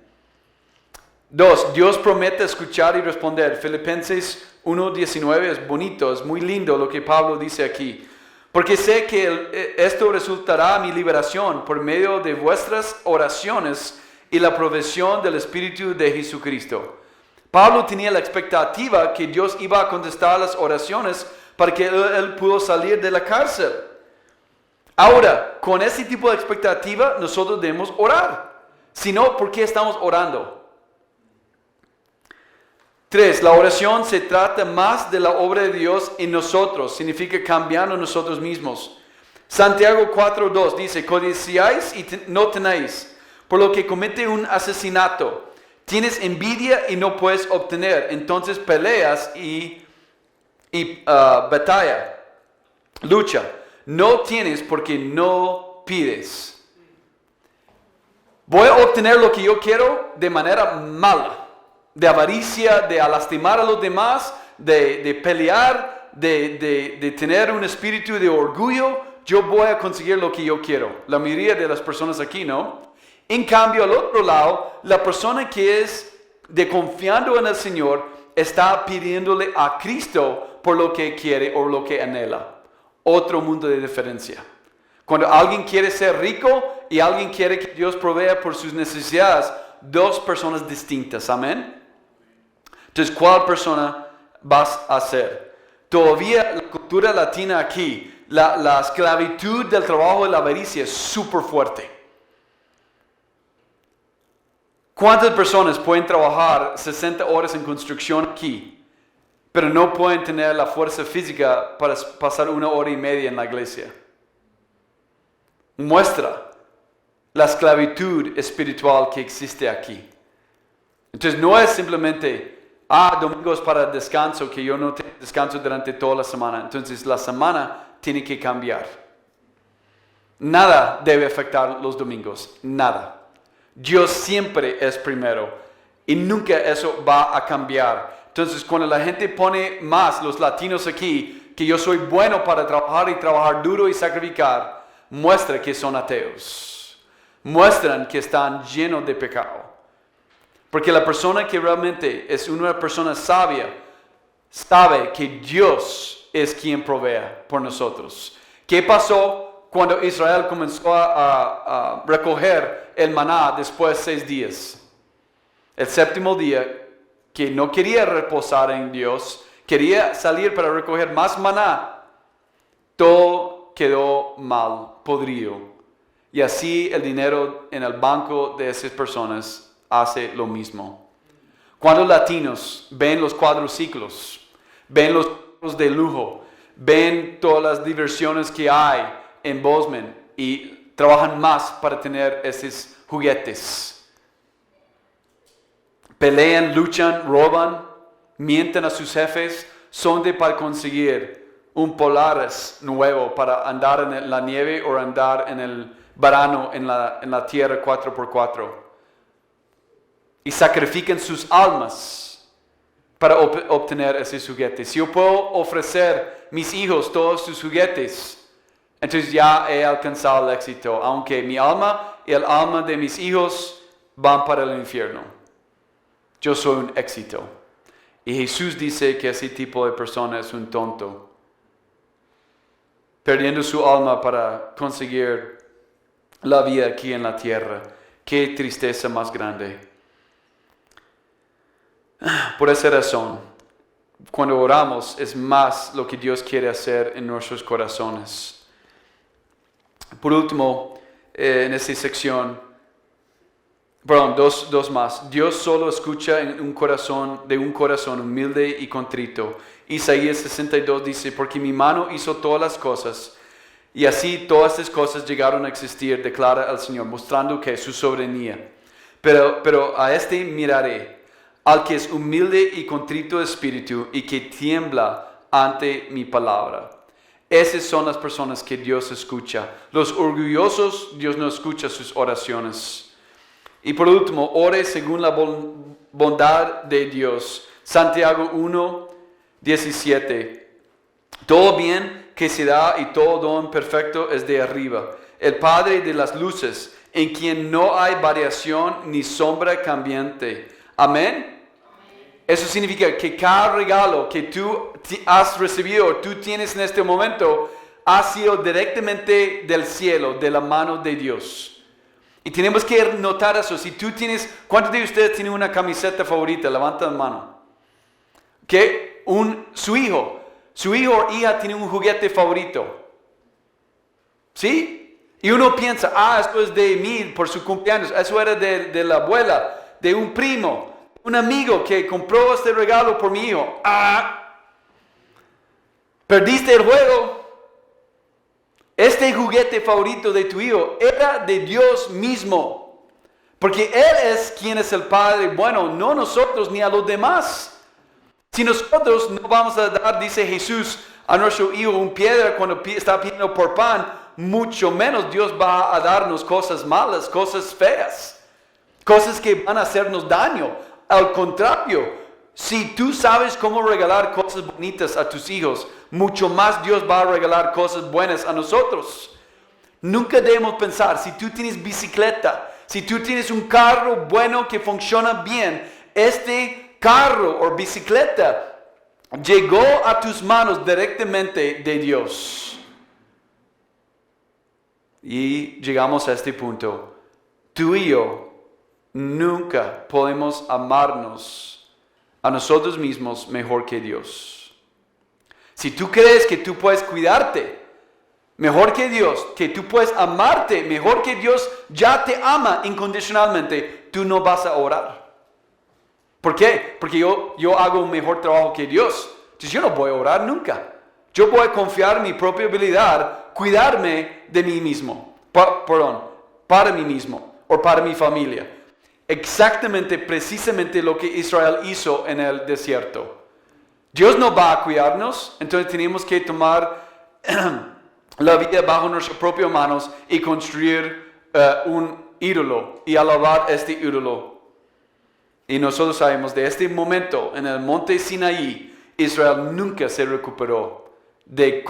2. Dios promete escuchar y responder. Filipenses 1:19 es bonito, es muy lindo lo que Pablo dice aquí. Porque sé que esto resultará mi liberación por medio de vuestras oraciones y la provisión del Espíritu de Jesucristo. Pablo tenía la expectativa que Dios iba a contestar las oraciones para que él pudo salir de la cárcel. Ahora, con ese tipo de expectativa, nosotros debemos orar. Si no, ¿por qué estamos orando? 3. La oración se trata más de la obra de Dios en nosotros. Significa cambiando nosotros mismos. Santiago 4:2 dice, codiciáis y no tenéis, por lo que comete un asesinato. Tienes envidia y no puedes obtener. Entonces peleas y batalla, lucha. No tienes porque no pides. Voy a obtener lo que yo quiero de manera mala. De avaricia, de lastimar a los demás, de pelear, de tener un espíritu de orgullo. Yo voy a conseguir lo que yo quiero. La mayoría de las personas aquí, ¿no? En cambio, al otro lado, la persona que es de confiando en el Señor está pidiéndole a Cristo por lo que quiere o lo que anhela. Otro mundo de diferencia. Cuando alguien quiere ser rico y alguien quiere que Dios provea por sus necesidades, dos personas distintas. Amén. Entonces, ¿cuál persona vas a ser? Todavía la cultura latina aquí, la esclavitud del trabajo de la avaricia es súper fuerte. ¿Cuántas personas pueden trabajar 60 horas en construcción aquí, pero no pueden tener la fuerza física para pasar 1 hora y media en la iglesia? Muestra la esclavitud espiritual que existe aquí. Entonces, no es simplemente domingos para descanso, que yo no tengo descanso durante toda la semana. Entonces la semana tiene que cambiar. Nada debe afectar los domingos, nada. Dios siempre es primero y nunca eso va a cambiar. Entonces cuando la gente pone más, los latinos aquí, que yo soy bueno para trabajar y trabajar duro y sacrificar, muestra que son ateos. Muestran que están llenos de pecado. Porque la persona que realmente es una persona sabia, sabe que Dios es quien provee por nosotros. ¿Qué pasó cuando Israel comenzó a recoger el maná después de 6 días? El 7º día, que no quería reposar en Dios, quería salir para recoger más maná, todo quedó mal, podrido. Y así el dinero en el banco de esas personas hace lo mismo. Cuando latinos ven los cuadriciclos, ven los carros de lujo, ven todas las diversiones que hay en Bozeman y trabajan más para tener esos juguetes. Pelean, luchan, roban, mienten a sus jefes, son para conseguir un Polaris nuevo para andar en la nieve o andar en el verano en la tierra 4x4. Y sacrifican sus almas para obtener esos juguetes. Si yo puedo ofrecer a mis hijos todos sus juguetes, entonces ya he alcanzado el éxito, aunque mi alma y el alma de mis hijos van para el infierno. Yo soy un éxito. Y Jesús dice que ese tipo de persona es un tonto, perdiendo su alma para conseguir la vida aquí en la tierra. Qué tristeza más grande. Por esa razón, cuando oramos es más lo que Dios quiere hacer en nuestros corazones. Por último, en esta sección, dos más. Dios solo escucha de un corazón humilde y contrito. Isaías 62 dice, porque mi mano hizo todas las cosas, y así todas estas cosas llegaron a existir, declara el Señor, mostrando que su soberanía. Pero a este miraré, al que es humilde y contrito de espíritu y que tiembla ante mi palabra. Esas son las personas que Dios escucha. Los orgullosos, Dios no escucha sus oraciones. Y por último, ore según la bondad de Dios. Santiago 1:17. Todo bien que se da y todo don perfecto es de arriba, el Padre de las luces, en quien no hay variación ni sombra cambiante. Amén. Eso significa que cada regalo que tú has recibido, tú tienes en este momento, ha sido directamente del cielo, de la mano de Dios. Y tenemos que notar eso. Si tú tienes, ¿cuántos de ustedes tienen una camiseta favorita? Levanta la mano. Que su hijo o hija tiene un juguete favorito. ¿Sí? Y uno piensa, esto es de mí por su cumpleaños. Eso era de la abuela, de un primo, un amigo que compró este regalo por mi hijo. Perdiste el juego. Este juguete favorito de tu hijo era de Dios mismo. Porque Él es quien es el Padre bueno, no nosotros ni a los demás. Si nosotros no vamos a dar, dice Jesús, a nuestro hijo una piedra cuando está pidiendo por pan, mucho menos Dios va a darnos cosas malas, cosas feas, cosas que van a hacernos daño. Al contrario, si tú sabes cómo regalar cosas bonitas a tus hijos, mucho más Dios va a regalar cosas buenas a nosotros. Nunca debemos pensar, si tú tienes bicicleta, si tú tienes un carro bueno que funciona bien, este carro o bicicleta llegó a tus manos directamente de Dios. Y llegamos a este punto. Tú y yo nunca podemos amarnos a nosotros mismos mejor que Dios. Si tú crees que tú puedes cuidarte mejor que Dios, que tú puedes amarte mejor que Dios ya te ama incondicionalmente, tú no vas a orar. ¿Por qué? Porque yo hago un mejor trabajo que Dios. Entonces yo no voy a orar nunca. Yo voy a confiar en mi propia habilidad, cuidarme de mí mismo. Para mí mismo o para mi familia. Exactamente, precisamente lo que Israel hizo en el desierto. Dios no va a cuidarnos, entonces tenemos que tomar la vida bajo nuestras propias manos y construir un ídolo y alabar este ídolo. Y nosotros sabemos de este momento en el monte Sinaí, Israel nunca se recuperó de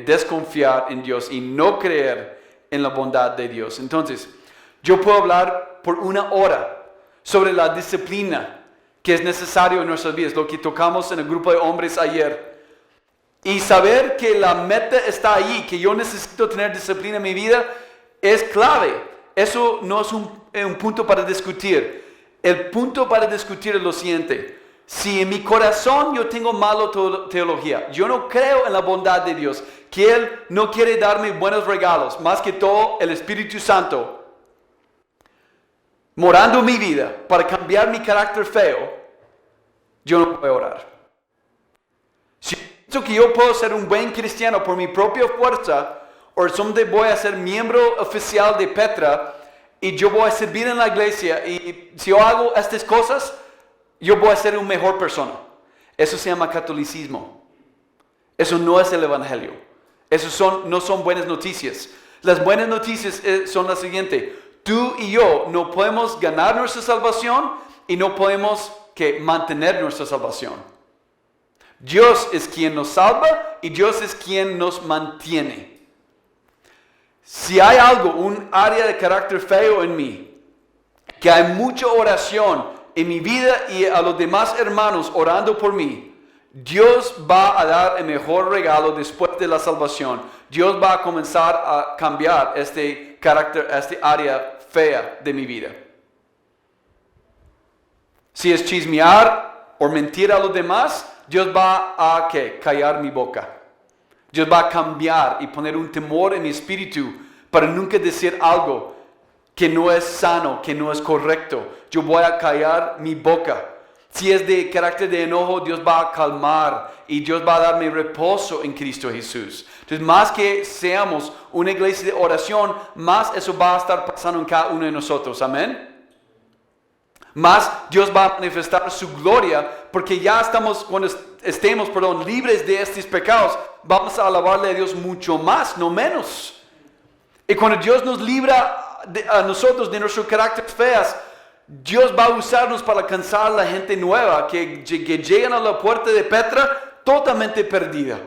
desconfiar en Dios y no creer en la bondad de Dios. Entonces, yo puedo hablar por una hora sobre la disciplina que es necesario en nuestras vidas, lo que tocamos en el grupo de hombres ayer. Y saber que la meta está ahí, que yo necesito tener disciplina en mi vida, es clave. Eso no es un punto para discutir. El punto para discutir es lo siguiente. Si en mi corazón yo tengo mala teología, yo no creo en la bondad de Dios, que Él no quiere darme buenos regalos, más que todo el Espíritu Santo, morando en mi vida para cambiar mi carácter feo, yo no voy a orar. Si Pienso que yo puedo ser un buen cristiano por mi propia fuerza, o someday voy a ser miembro oficial de Petra y yo voy a servir en la iglesia y si yo hago estas cosas, yo voy a ser una mejor persona. Eso se llama catolicismo. Eso no es el evangelio. No son buenas noticias. Las buenas noticias son las siguientes. Tú y yo no podemos ganar nuestra salvación y no podemos mantener nuestra salvación. Dios es quien nos salva y Dios es quien nos mantiene. Si hay un área de carácter feo en mí, que hay mucha oración en mi vida y a los demás hermanos orando por mí, Dios va a dar el mejor regalo después de la salvación. Dios va a comenzar a cambiar este carácter, este área fea de mi vida. Si es chismear o mentir a los demás, Dios va a callar mi boca. Dios va a cambiar y poner un temor en mi espíritu para nunca decir algo que no es sano, que no es correcto. Yo voy a callar mi boca. Si es de carácter de enojo, Dios va a calmar y Dios va a darme reposo en Cristo Jesús. Entonces, más que seamos una iglesia de oración, más eso va a estar pasando en cada uno de nosotros. Amén. Más Dios va a manifestar su gloria porque ya estamos, cuando estemos libres de estos pecados, vamos a alabarle a Dios mucho más, no menos. Y cuando Dios nos libra a nosotros de nuestros caracteres feos, Dios va a usarnos para alcanzar a la gente nueva que llegan a la puerta de Petra totalmente perdida.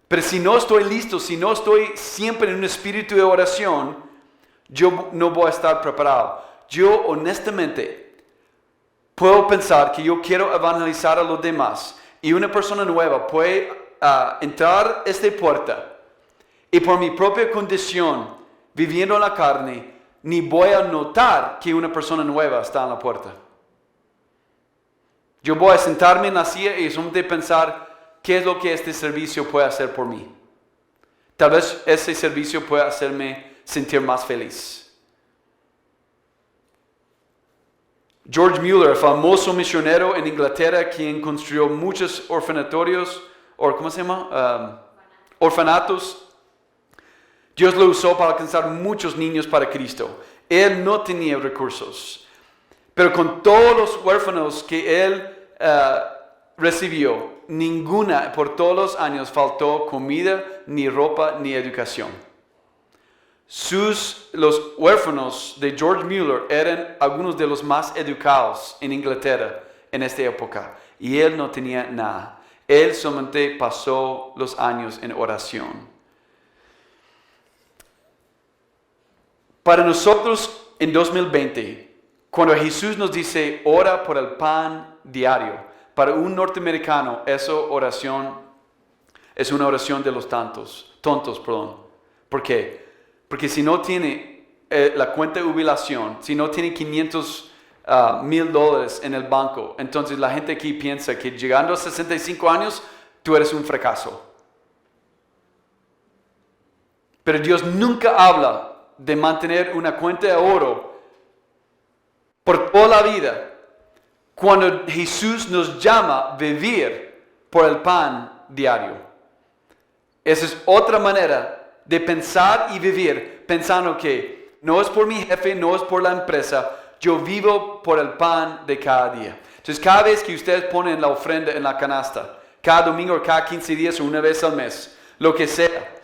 Pero si no estoy listo, si no estoy siempre en un espíritu de oración, yo no voy a estar preparado. Yo honestamente puedo pensar que yo quiero evangelizar a los demás y una persona nueva puede entrar a esta puerta y por mi propia condición, viviendo en la carne, ni voy a notar que una persona nueva está en la puerta. Yo voy a sentarme en la silla y solamente pensar qué es lo que este servicio puede hacer por mí. Tal vez ese servicio pueda hacerme sentir más feliz. George Mueller, el famoso misionero en Inglaterra, quien construyó muchos orfanatorios, orfanatos. Dios lo usó para alcanzar muchos niños para Cristo. Él no tenía recursos, pero con todos los huérfanos que él recibió, ninguna por todos los años faltó comida, ni ropa, ni educación. Los huérfanos de George Mueller eran algunos de los más educados en Inglaterra en esta época, y él no tenía nada. Él solamente pasó los años en oración. Para nosotros en 2020, cuando Jesús nos dice, ora por el pan diario, para un norteamericano, esa oración es una oración de los tontos. ¿Por qué? Porque si no tiene la cuenta de jubilación, si no tiene $500,000 en el banco, entonces la gente aquí piensa que llegando a 65 años, tú eres un fracaso. Pero Dios nunca habla de mantener una cuenta de oro por toda la vida, cuando Jesús nos llama a vivir por el pan diario. Esa es otra manera de pensar y vivir, pensando que no es por mi jefe, no es por la empresa, yo vivo por el pan de cada día. Entonces, cada vez que ustedes ponen la ofrenda en la canasta, cada domingo, cada 15 días o una vez al mes, lo que sea,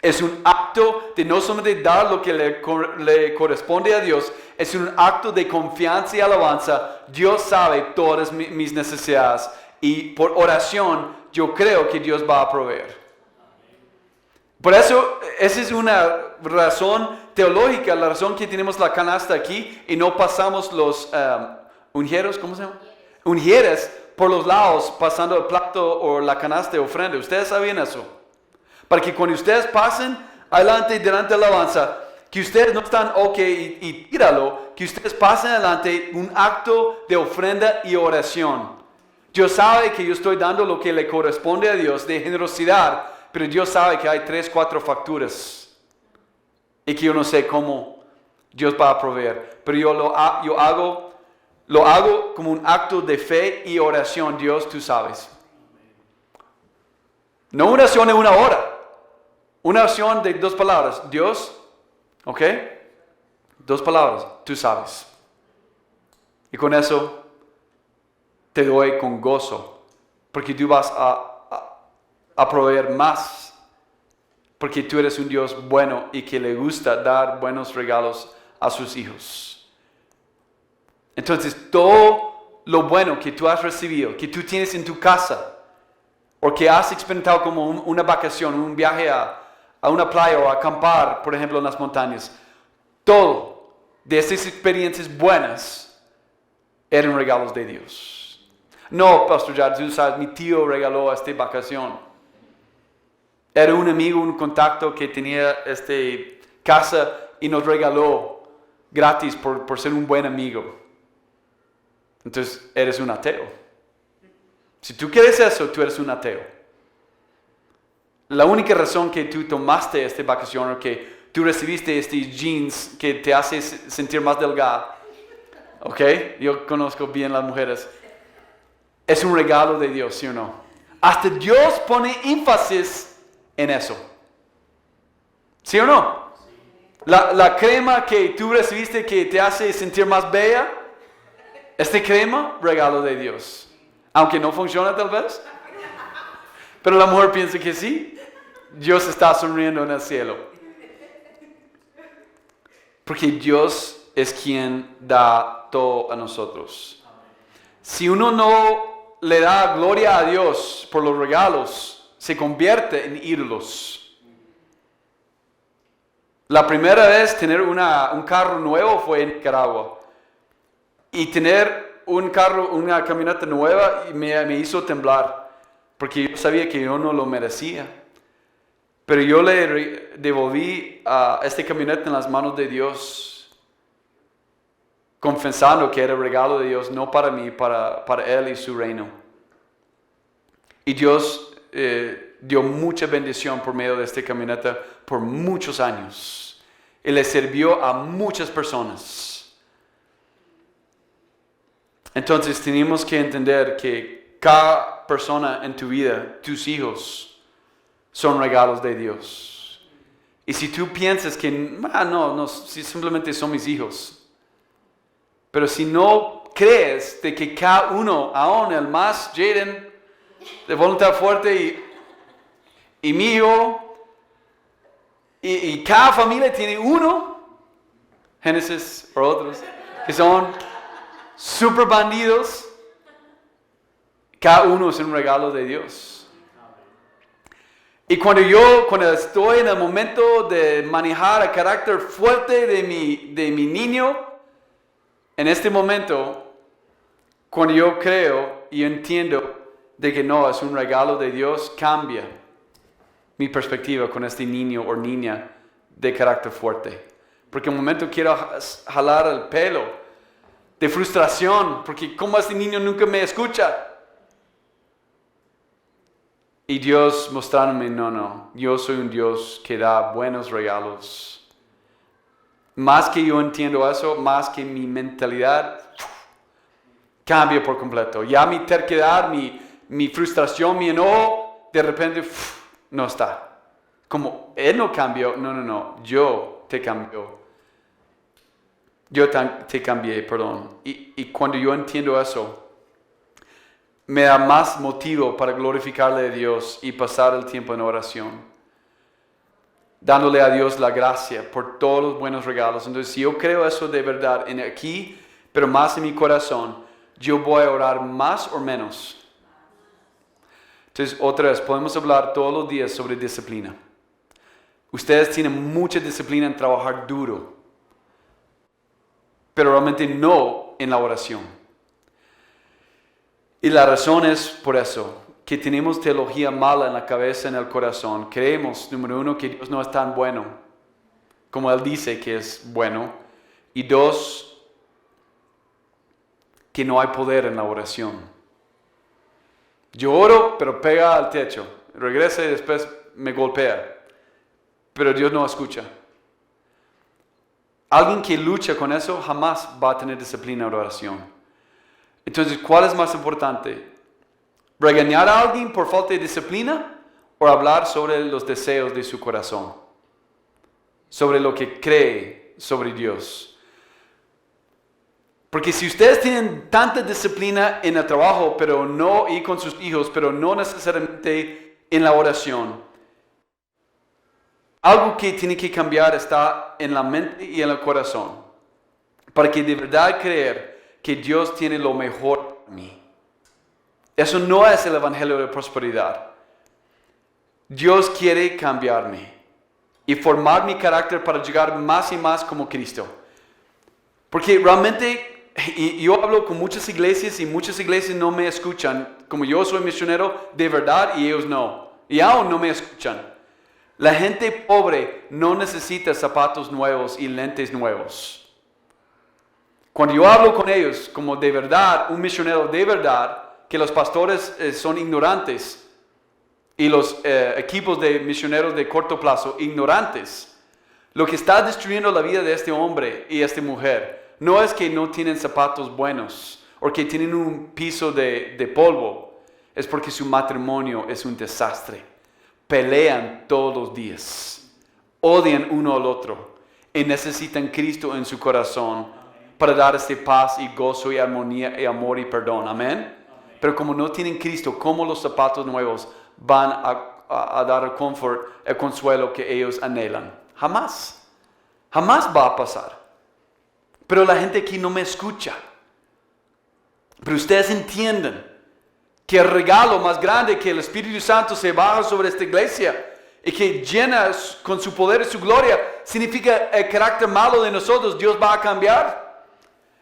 es un acto de no solamente dar lo que le corresponde a Dios, es un acto de confianza y alabanza. Dios sabe todas mis necesidades y por oración yo creo que Dios va a proveer. Por eso, esa es una razón teológica, la razón que tenemos la canasta aquí y no pasamos los ungieros, ¿cómo se llama? Ungieres por los lados pasando el plato o la canasta de ofrenda. ¿Ustedes sabían eso? Para que cuando ustedes pasen adelante delante de la alabanza, que ustedes no están y tíralo, que ustedes pasen adelante un acto de ofrenda y oración. Dios sabe que yo estoy dando lo que le corresponde a Dios de generosidad, pero Dios sabe que hay 3, 4 facturas y que yo no sé cómo Dios va a proveer, pero yo lo hago como un acto de fe y oración. Dios, tú sabes. No una oración de una hora. Una oración de 2 palabras. Dios, ¿ok? 2 palabras, tú sabes. Y con eso te doy con gozo. Porque tú vas a proveer más. Porque tú eres un Dios bueno y que le gusta dar buenos regalos a sus hijos. Entonces, todo lo bueno que tú has recibido, que tú tienes en tu casa, o que has experimentado como una vacación, un viaje a una playa o a acampar, por ejemplo, en las montañas, todo de esas experiencias buenas eran regalos de Dios. No, Pastor Jad, tú sabes, mi tío regaló esta vacación. Era un amigo, un contacto que tenía esta casa y nos regaló gratis por ser un buen amigo. Entonces, eres un ateo. Si tú quieres eso, tú eres un ateo. La única razón que tú tomaste esta vacación o que tú recibiste estos jeans que te hace sentir más delgada, ¿ok? Yo conozco bien las mujeres. Es un regalo de Dios, ¿sí o no? Hasta Dios pone énfasis en eso. ¿Sí o no? La crema que tú recibiste que te hace sentir más bella, esta crema, regalo de Dios. Aunque no funciona tal vez. Pero la mujer piensa que sí. Dios está sonriendo en el cielo. Porque Dios es quien da todo a nosotros. Si uno no le da gloria a Dios por los regalos, se convierte en ídolos. La primera vez tener un carro nuevo fue en Nicaragua. Y tener una camioneta nueva me hizo temblar. Porque yo sabía que yo no lo merecía. Pero yo le devolví a esta camioneta en las manos de Dios. Confesando que era regalo de Dios, no para mí, para Él y su reino. Y Dios dio mucha bendición por medio de esta camioneta por muchos años. Y le sirvió a muchas personas. Entonces tenemos que entender que cada persona en tu vida, tus hijos, son regalos de Dios. Y si tú piensas que, no, si simplemente son mis hijos. Pero si no crees de que cada uno, aún el más Jaden, de voluntad fuerte y mío, y cada familia tiene uno, Génesis o otros, que son super bandidos, cada uno es un regalo de Dios. Y cuando estoy en el momento de manejar el carácter fuerte de mi niño, en este momento, cuando yo creo y entiendo de que no, es un regalo de Dios, cambia mi perspectiva con este niño o niña de carácter fuerte. Porque en un momento quiero jalar el pelo de frustración, porque como este niño nunca me escucha. Y Dios mostrándome, no, yo soy un Dios que da buenos regalos. Más que yo entiendo eso, más que mi mentalidad cambia por completo. Ya mi terquedad, mi frustración, mi enojo, de repente no está. Como Él no cambió, no, yo te cambio. Yo te cambié, perdón. Y cuando yo entiendo eso, me da más motivo para glorificarle a Dios y pasar el tiempo en oración. Dándole a Dios la gracia por todos los buenos regalos. Entonces, si yo creo eso de verdad en aquí, pero más en mi corazón, yo voy a orar más o menos. Entonces, otra vez, podemos hablar todos los días sobre disciplina. Ustedes tienen mucha disciplina en trabajar duro, pero realmente no en la oración. Y la razón es por eso, que tenemos teología mala en la cabeza, en el corazón. Creemos, número uno, que Dios no es tan bueno, como Él dice que es bueno. Y dos, que no hay poder en la oración. Yo oro, pero pega al techo. Regresa y después me golpea. Pero Dios no escucha. Alguien que lucha con eso jamás va a tener disciplina en oración. Entonces, ¿cuál es más importante? ¿Regañar a alguien por falta de disciplina o hablar sobre los deseos de su corazón, sobre lo que cree sobre Dios. Porque si ustedes tienen tanta disciplina en el trabajo, pero no, y con sus hijos, pero no necesariamente en la oración, algo que tiene que cambiar está en la mente y en el corazón, para que de verdad creer que Dios tiene lo mejor para mí. Eso no es el evangelio de prosperidad. Dios quiere cambiarme y formar mi carácter para llegar más y más como Cristo. Porque realmente, y yo hablo con muchas iglesias y muchas iglesias no me escuchan, como yo soy misionero de verdad y ellos no. Y aún no me escuchan. La gente pobre no necesita zapatos nuevos y lentes nuevos. Cuando yo hablo con ellos como de verdad, un misionero de verdad, que los pastores son ignorantes y los equipos de misioneros de corto plazo ignorantes, lo que está destruyendo la vida de este hombre y esta mujer no es que no tienen zapatos buenos o que tienen un piso de polvo, es porque su matrimonio es un desastre. Pelean todos los días, odian uno al otro y necesitan Cristo en su corazón para dar paz y gozo y armonía y amor y perdón. Amén. Pero como no tienen Cristo, ¿cómo los zapatos nuevos van a dar el confort, el consuelo que ellos anhelan? Jamás. Jamás va a pasar. Pero la gente aquí no me escucha. Pero ustedes entienden que el regalo más grande que el Espíritu Santo se baja sobre esta iglesia y que llena con su poder y su gloria, significa el carácter malo de nosotros, Dios va a cambiar.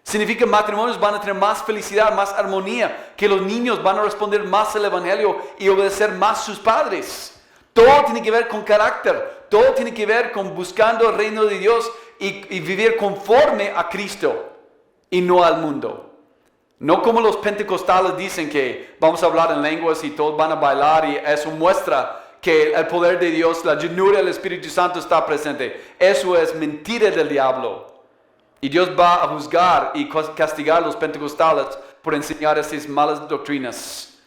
Significa que matrimonios van a tener más felicidad, más armonía, que los niños van a responder más al Evangelio y obedecer más a sus padres. Todo tiene que ver con carácter, todo tiene que ver con buscando el reino de Dios y vivir conforme a Cristo y no al mundo. No como los pentecostales dicen que vamos a hablar en lenguas y todos van a bailar y eso muestra que el poder de Dios, la llenura del Espíritu Santo está presente. Eso es mentira del diablo. Y Dios va a juzgar y castigar a los pentecostales por enseñar estas malas doctrinas.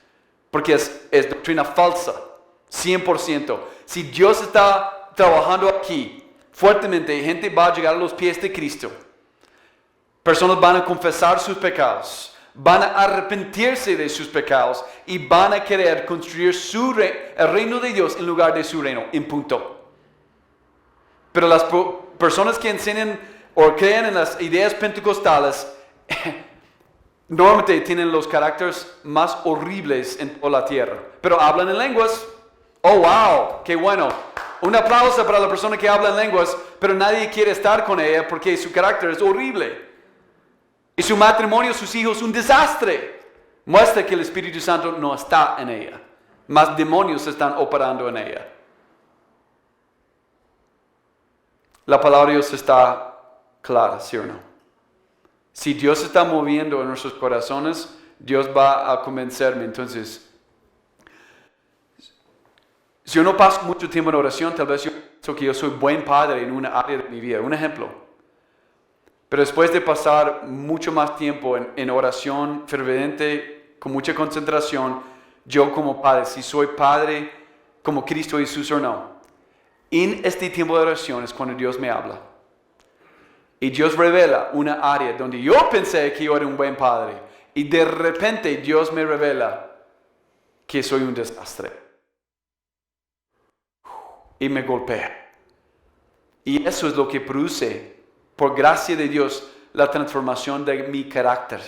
Porque es doctrina falsa, 100%. Si Dios está trabajando aquí fuertemente, gente va a llegar a los pies de Cristo. Personas van a confesar sus pecados, van a arrepentirse de sus pecados y van a querer construir el reino de Dios en lugar de su reino, en punto. Pero las personas que enseñan o creen en las ideas pentecostales, normalmente tienen los caracteres más horribles en toda la tierra. Pero hablan en lenguas. Oh, wow, qué bueno. Un aplauso para la persona que habla en lenguas, pero nadie quiere estar con ella porque su carácter es horrible. Y su matrimonio, sus hijos, un desastre. Muestra que el Espíritu Santo no está en ella. Más demonios están operando en ella. La palabra de Dios está clara, ¿sí o no? Si Dios está moviendo en nuestros corazones, Dios va a convencerme. Entonces, si yo no paso mucho tiempo en oración, tal vez yo pienso que yo soy buen padre en una área de mi vida. Un ejemplo. Pero después de pasar mucho más tiempo en oración ferviente, con mucha concentración, yo como padre, si soy padre como Cristo Jesús o no, en este tiempo de oración es cuando Dios me habla. Y Dios revela una área donde yo pensé que yo era un buen padre. Y de repente Dios me revela que soy un desastre. Y me golpea. Y eso es lo que produce, por gracia de Dios, la transformación de mi carácter.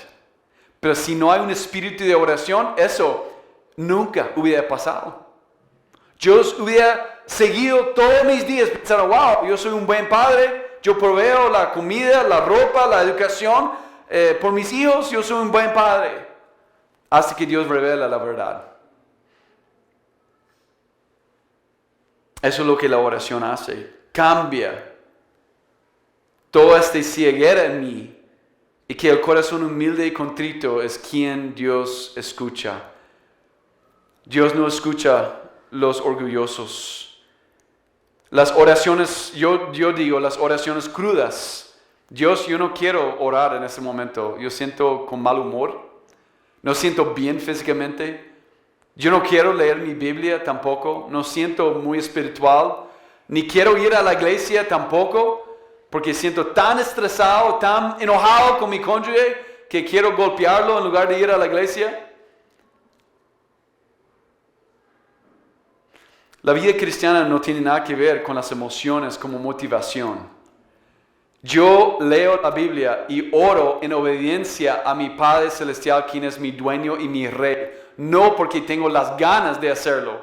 Pero si no hay un espíritu de oración, eso nunca hubiera pasado. Yo hubiera seguido todos mis días pensando, wow, yo soy un buen padre. Yo proveo la comida, la ropa, la educación por mis hijos. Yo soy un buen padre. Hasta que Dios revela la verdad. Eso es lo que la oración hace. Cambia toda esta ceguera en mí. Y que el corazón humilde y contrito es quien Dios escucha. Dios no escucha los orgullosos. Las oraciones, yo digo, las oraciones crudas. Dios, yo no quiero orar en ese momento. Yo siento con mal humor. No siento bien físicamente. Yo no quiero leer mi Biblia tampoco, no siento muy espiritual, ni quiero ir a la iglesia tampoco, porque siento tan estresado, tan enojado con mi cónyuge que quiero golpearlo en lugar de ir a la iglesia. La vida cristiana no tiene nada que ver con las emociones como motivación. Yo leo la Biblia y oro en obediencia a mi Padre Celestial, quien es mi dueño y mi rey, no porque tengo las ganas de hacerlo.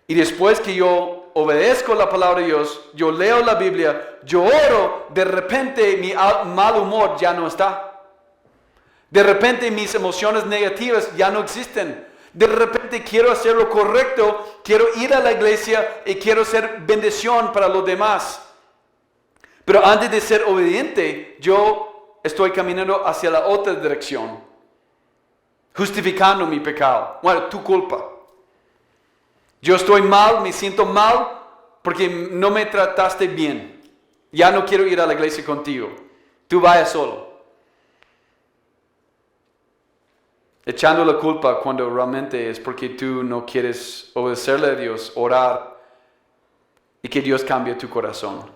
Y después que yo obedezco la palabra de Dios, yo leo la Biblia, yo oro, de repente mi mal humor ya no está. De repente mis emociones negativas ya no existen. De repente quiero hacer lo correcto, quiero ir a la iglesia y quiero ser bendición para los demás. Pero antes de ser obediente, yo estoy caminando hacia la otra dirección, justificando mi pecado. Bueno, tu culpa. Yo estoy mal, me siento mal porque no me trataste bien. Ya no quiero ir a la iglesia contigo. Tú vayas solo. Echando la culpa cuando realmente es porque tú no quieres obedecerle a Dios, orar y que Dios cambie tu corazón.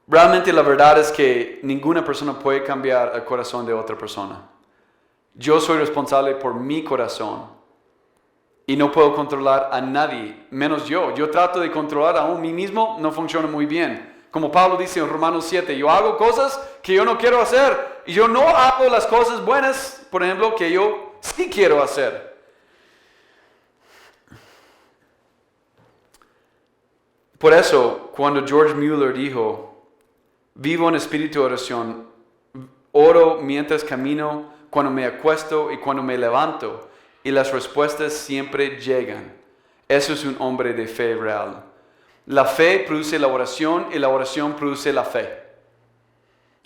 Realmente la verdad es que ninguna persona puede cambiar el corazón de otra persona. Yo soy responsable por mi corazón y no puedo controlar a nadie, menos yo. Yo trato de controlar a mí mismo, no funciona muy bien. Como Pablo dice en Romanos 7, yo hago cosas que yo no quiero hacer y yo no hago las cosas buenas, por ejemplo, que yo sí quiero hacer. Por eso, cuando George Mueller dijo, vivo en espíritu de oración, oro mientras camino, cuando me acuesto y cuando me levanto, y las respuestas siempre llegan. Eso es un hombre de fe real. La fe produce la oración y la oración produce la fe.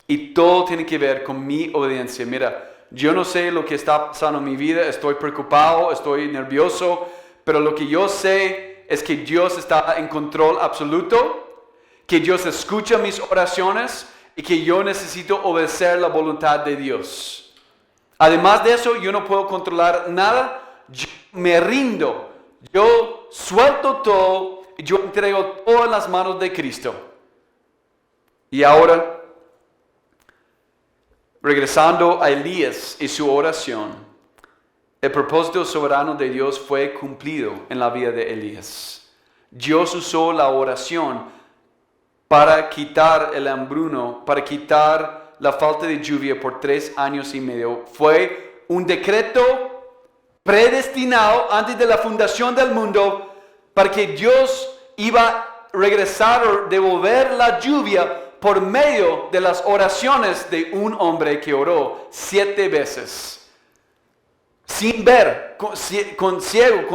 Y todo tiene que ver con mi obediencia. Mira, yo no sé lo que está pasando en mi vida, estoy preocupado, estoy nervioso, pero lo que yo sé es que Dios está en control absoluto, que Dios escucha mis oraciones y que yo necesito obedecer la voluntad de Dios. Además de eso, yo no puedo controlar nada, yo me rindo, yo suelto todo, yo entrego todo en las manos de Cristo. Y ahora, regresando a Elías y su oración, el propósito soberano de Dios fue cumplido en la vida de Elías. Dios usó la oración para quitar el hambruno, para quitar la falta de lluvia por 3 años y medio. Fue un decreto predestinado antes de la fundación del mundo para que Dios iba a regresar o devolver la lluvia por medio de las oraciones de un hombre que oró 7 veces. Sin ver, con ciego,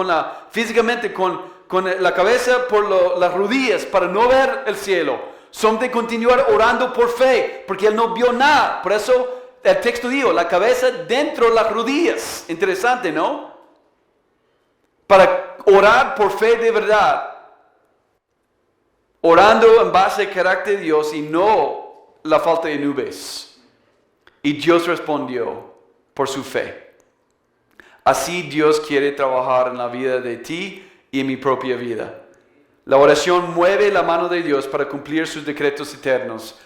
físicamente con la cabeza por las rodillas para no ver el cielo. Son de continuar orando por fe, porque él no vio nada. Por eso el texto dijo, la cabeza dentro de las rodillas. Interesante, ¿no? Para orar por fe de verdad. Orando en base al carácter de Dios y no la falta de nubes. Y Dios respondió por su fe. Así Dios quiere trabajar en la vida de ti y en mi propia vida. La oración mueve la mano de Dios para cumplir sus decretos eternos.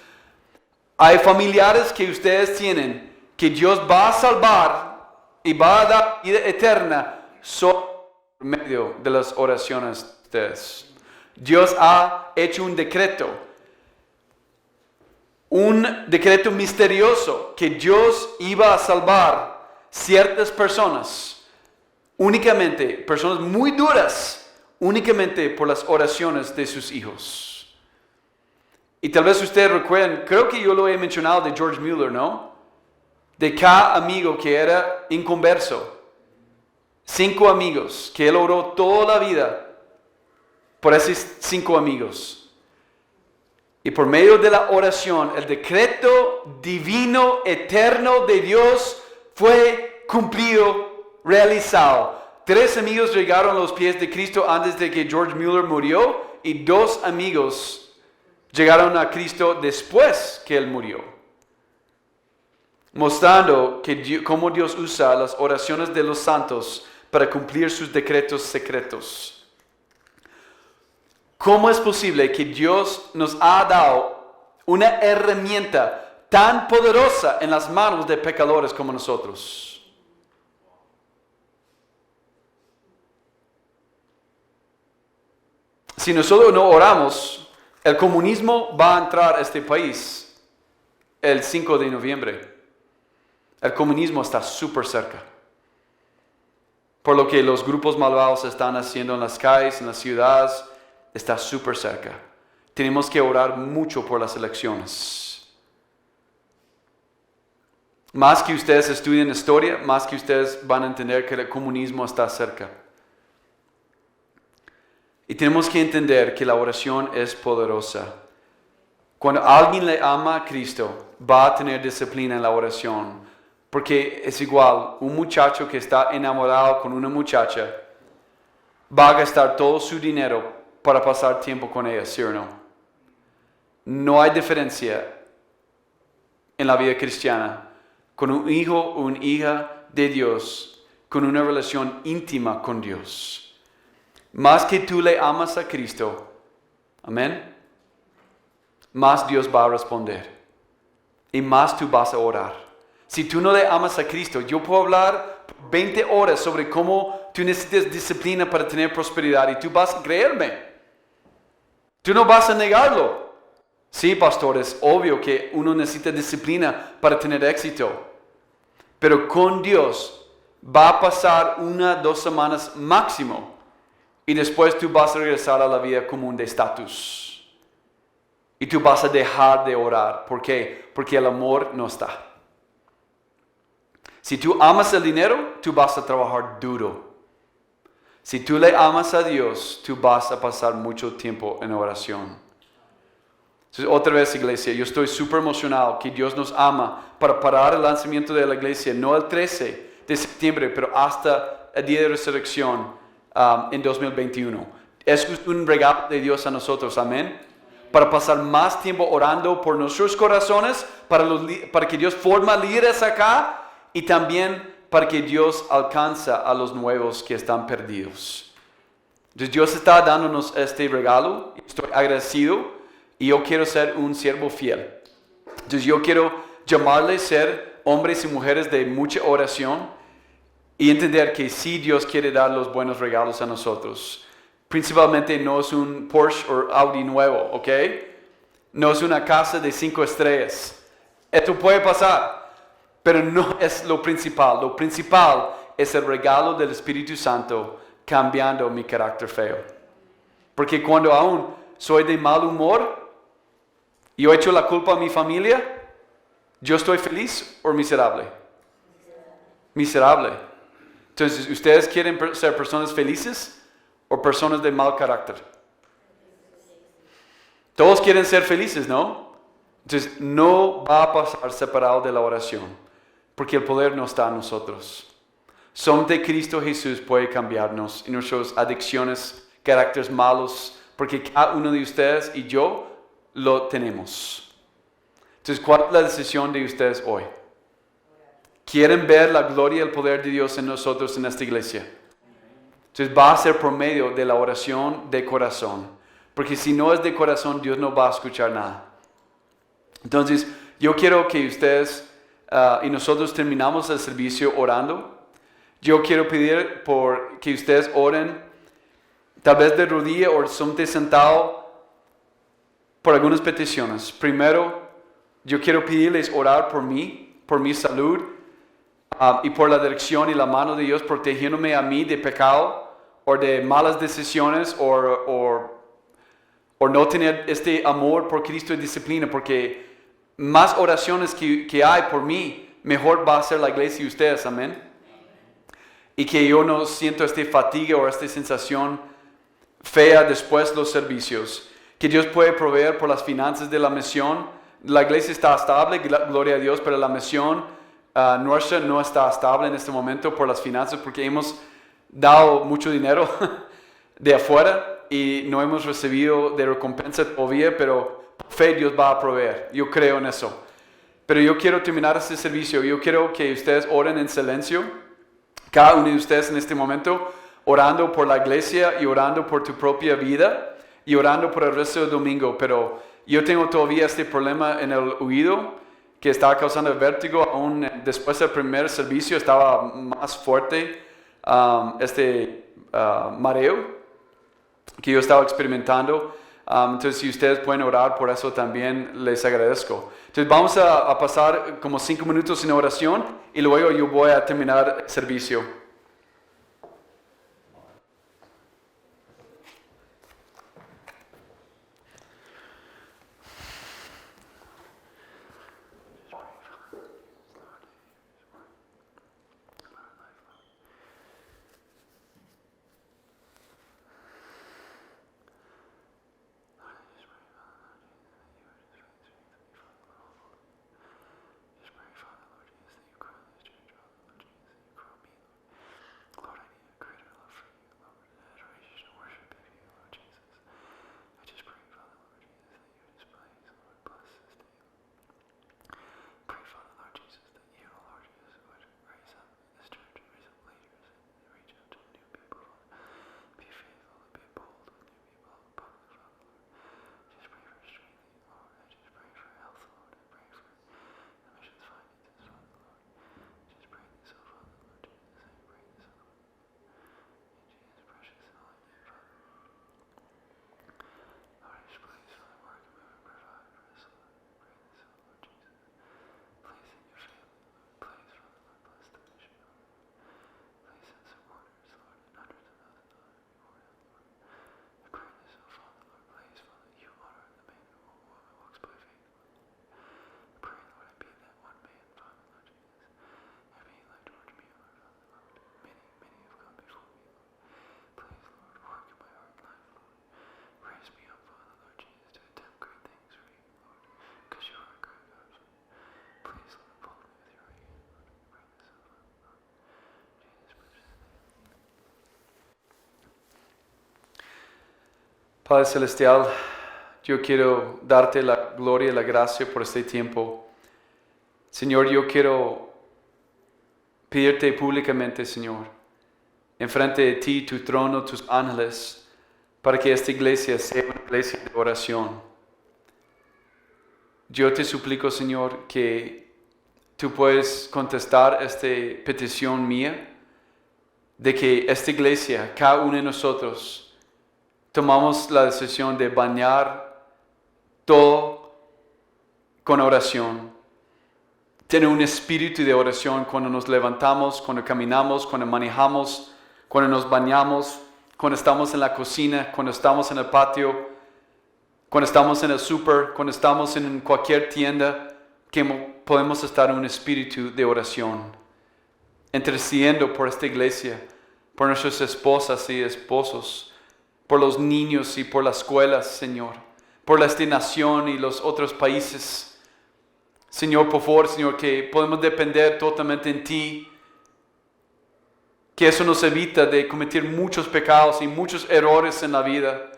Hay familiares que ustedes tienen que Dios va a salvar y va a dar vida eterna solo por medio de las oraciones de ustedes. Dios ha hecho un decreto misterioso que Dios iba a salvar ciertas personas, únicamente personas muy duras, únicamente por las oraciones de sus hijos. Y tal vez ustedes recuerden, creo que yo lo he mencionado de George Mueller, ¿no? De cada amigo que era inconverso. 5 amigos que él oró toda la vida por esos 5 amigos. Y por medio de la oración, el decreto divino, eterno de Dios fue cumplido, realizado. 3 amigos llegaron a los pies de Cristo antes de que George Mueller murió y 2 amigos llegaron a Cristo después que él murió. mostrando cómo Dios usa las oraciones de los santos para cumplir sus decretos secretos. ¿Cómo es posible que Dios nos ha dado una herramienta tan poderosa en las manos de pecadores como nosotros? Si nosotros no oramos, el comunismo va a entrar a este país el 5 de noviembre. El comunismo está súper cerca. Por lo que los grupos malvados están haciendo en las calles, en las ciudades, está súper cerca. Tenemos que orar mucho por las elecciones. Más que ustedes estudien historia, más que ustedes van a entender que el comunismo está cerca. Y tenemos que entender que la oración es poderosa. Cuando alguien le ama a Cristo, va a tener disciplina en la oración. Porque es igual, un muchacho que está enamorado con una muchacha, va a gastar todo su dinero para pasar tiempo con ella, ¿sí o no? No hay diferencia en la vida cristiana con un hijo o una hija de Dios, con una relación íntima con Dios. Más que tú le amas a Cristo, amén, más Dios va a responder y más tú vas a orar. Si tú no le amas a Cristo, yo puedo hablar 20 horas sobre cómo tú necesitas disciplina para tener prosperidad y tú vas a creerme. Tú no vas a negarlo. Sí, pastor, es obvio que uno necesita disciplina para tener éxito. Pero con Dios va a pasar 1 o 2 semanas máximo. Y después tú vas a regresar a la vida común de estatus. Y tú vas a dejar de orar. ¿Por qué? Porque el amor no está. Si tú amas el dinero, tú vas a trabajar duro. Si tú le amas a Dios, tú vas a pasar mucho tiempo en oración. Entonces, otra vez, iglesia, yo estoy súper emocionado que Dios nos ama para parar el lanzamiento de la iglesia, no el 13 de septiembre, pero hasta el día de resurrección en 2021. Es un regalo de Dios a nosotros, amén. Para pasar más tiempo orando por nuestros corazones, para que Dios forma líderes acá, y también para que Dios alcanza a los nuevos que están perdidos. Entonces Dios está dándonos este regalo. Estoy agradecido y yo quiero ser un siervo fiel. Entonces yo quiero llamarles ser hombres y mujeres de mucha oración y entender que sí Dios quiere dar los buenos regalos a nosotros. Principalmente no es un Porsche o Audi nuevo, ¿ok? No es una casa de 5 estrellas. Esto puede pasar. Pero no es lo principal. Lo principal es el regalo del Espíritu Santo cambiando mi carácter feo. Porque cuando aún soy de mal humor y he hecho la culpa a mi familia, ¿yo estoy feliz o miserable? Miserable. Entonces, ¿ustedes quieren ser personas felices o personas de mal carácter? Todos quieren ser felices, ¿no? Entonces, no va a pasar separado de la oración. Porque el poder no está en nosotros. Solamente Cristo Jesús puede cambiarnos y nuestras adicciones, caracteres malos, porque cada uno de ustedes y yo lo tenemos. Entonces, ¿cuál es la decisión de ustedes hoy? ¿Quieren ver la gloria y el poder de Dios en nosotros en esta iglesia? Entonces, va a ser por medio de la oración de corazón. Porque si no es de corazón, Dios no va a escuchar nada. Entonces, yo quiero que ustedes... y nosotros terminamos el servicio orando. Yo quiero pedir por que ustedes oren, tal vez de rodilla o solamente sentado, por algunas peticiones. Primero, yo quiero pedirles orar por mí, por mi salud, y por la dirección y la mano de Dios protegiéndome a mí de pecado o de malas decisiones o no tener este amor por Cristo y disciplina, porque más oraciones que hay por mí, mejor va a ser la iglesia y ustedes, amén. Y que yo no siento esta fatiga o esta sensación fea después de los servicios. Que Dios puede proveer por las finanzas de la misión. La iglesia está estable, gloria a Dios, pero la misión nuestra no está estable en este momento por las finanzas, porque hemos dado mucho dinero de afuera y no hemos recibido de recompensa todavía, pero por fe Dios va a proveer. Yo creo en eso. Pero yo quiero terminar este servicio. Yo quiero que ustedes oren en silencio. Cada uno de ustedes en este momento orando por la iglesia y orando por tu propia vida y orando por el resto del domingo. Pero yo tengo todavía este problema en el oído que estaba causando vértigo. Aún después del primer servicio estaba más fuerte mareo que yo estaba experimentando. Entonces, si ustedes pueden orar por eso también, les agradezco. Entonces, vamos a pasar como 5 minutos en oración y luego yo voy a terminar el servicio. Padre Celestial, yo quiero darte la gloria y la gracia por este tiempo. Señor, yo quiero pedirte públicamente, Señor, enfrente de ti, tu trono, tus ángeles, para que esta iglesia sea una iglesia de oración. Yo te suplico, Señor, que tú puedes contestar esta petición mía, de que esta iglesia, cada uno de nosotros, tomamos la decisión de bañar todo con oración. Tener un espíritu de oración cuando nos levantamos, cuando caminamos, cuando manejamos, cuando nos bañamos, cuando estamos en la cocina, cuando estamos en el patio, cuando estamos en el súper, cuando estamos en cualquier tienda, que podemos estar en un espíritu de oración, intercediendo por esta iglesia, por nuestras esposas y esposos, por los niños y por las escuelas, Señor, por esta nación y los otros países. Señor, por favor, Señor, que podemos depender totalmente en ti, que eso nos evita de cometer muchos pecados y muchos errores en la vida.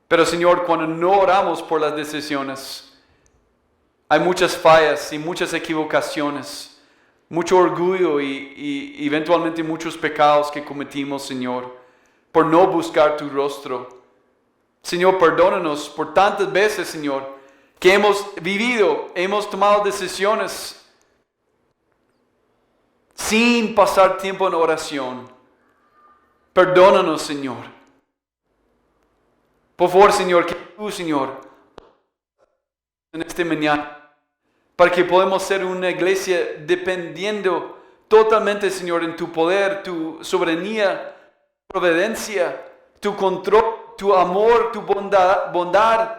Pero, Señor, cuando no oramos por las decisiones, hay muchas fallas y muchas equivocaciones, mucho orgullo y eventualmente muchos pecados que cometimos, Señor, por no buscar tu rostro. Señor, perdónanos por tantas veces, Señor, que hemos hemos tomado decisiones sin pasar tiempo en oración. Perdónanos, Señor. Por favor, Señor, que tú, Señor, en esta mañana, para que podamos ser una iglesia dependiendo totalmente, Señor, en tu poder, tu soberanía, providencia, tu control, tu amor, tu bondad,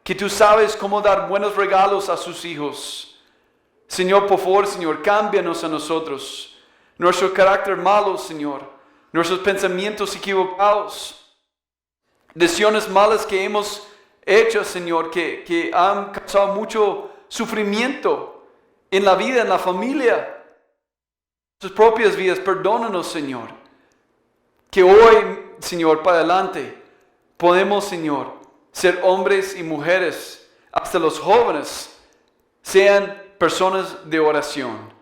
que tú sabes cómo dar buenos regalos a sus hijos. Señor, por favor, Señor, cámbianos a nosotros, nuestro carácter malo, Señor, nuestros pensamientos equivocados, decisiones malas que hemos hecho, Señor, que han causado mucho sufrimiento en la vida, en la familia, sus propias vidas. Perdónanos, Señor. Que hoy, Señor, para adelante, podemos, Señor, ser hombres y mujeres, hasta los jóvenes, sean personas de oración.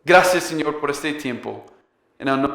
Gracias, Señor, por este tiempo. En el nombre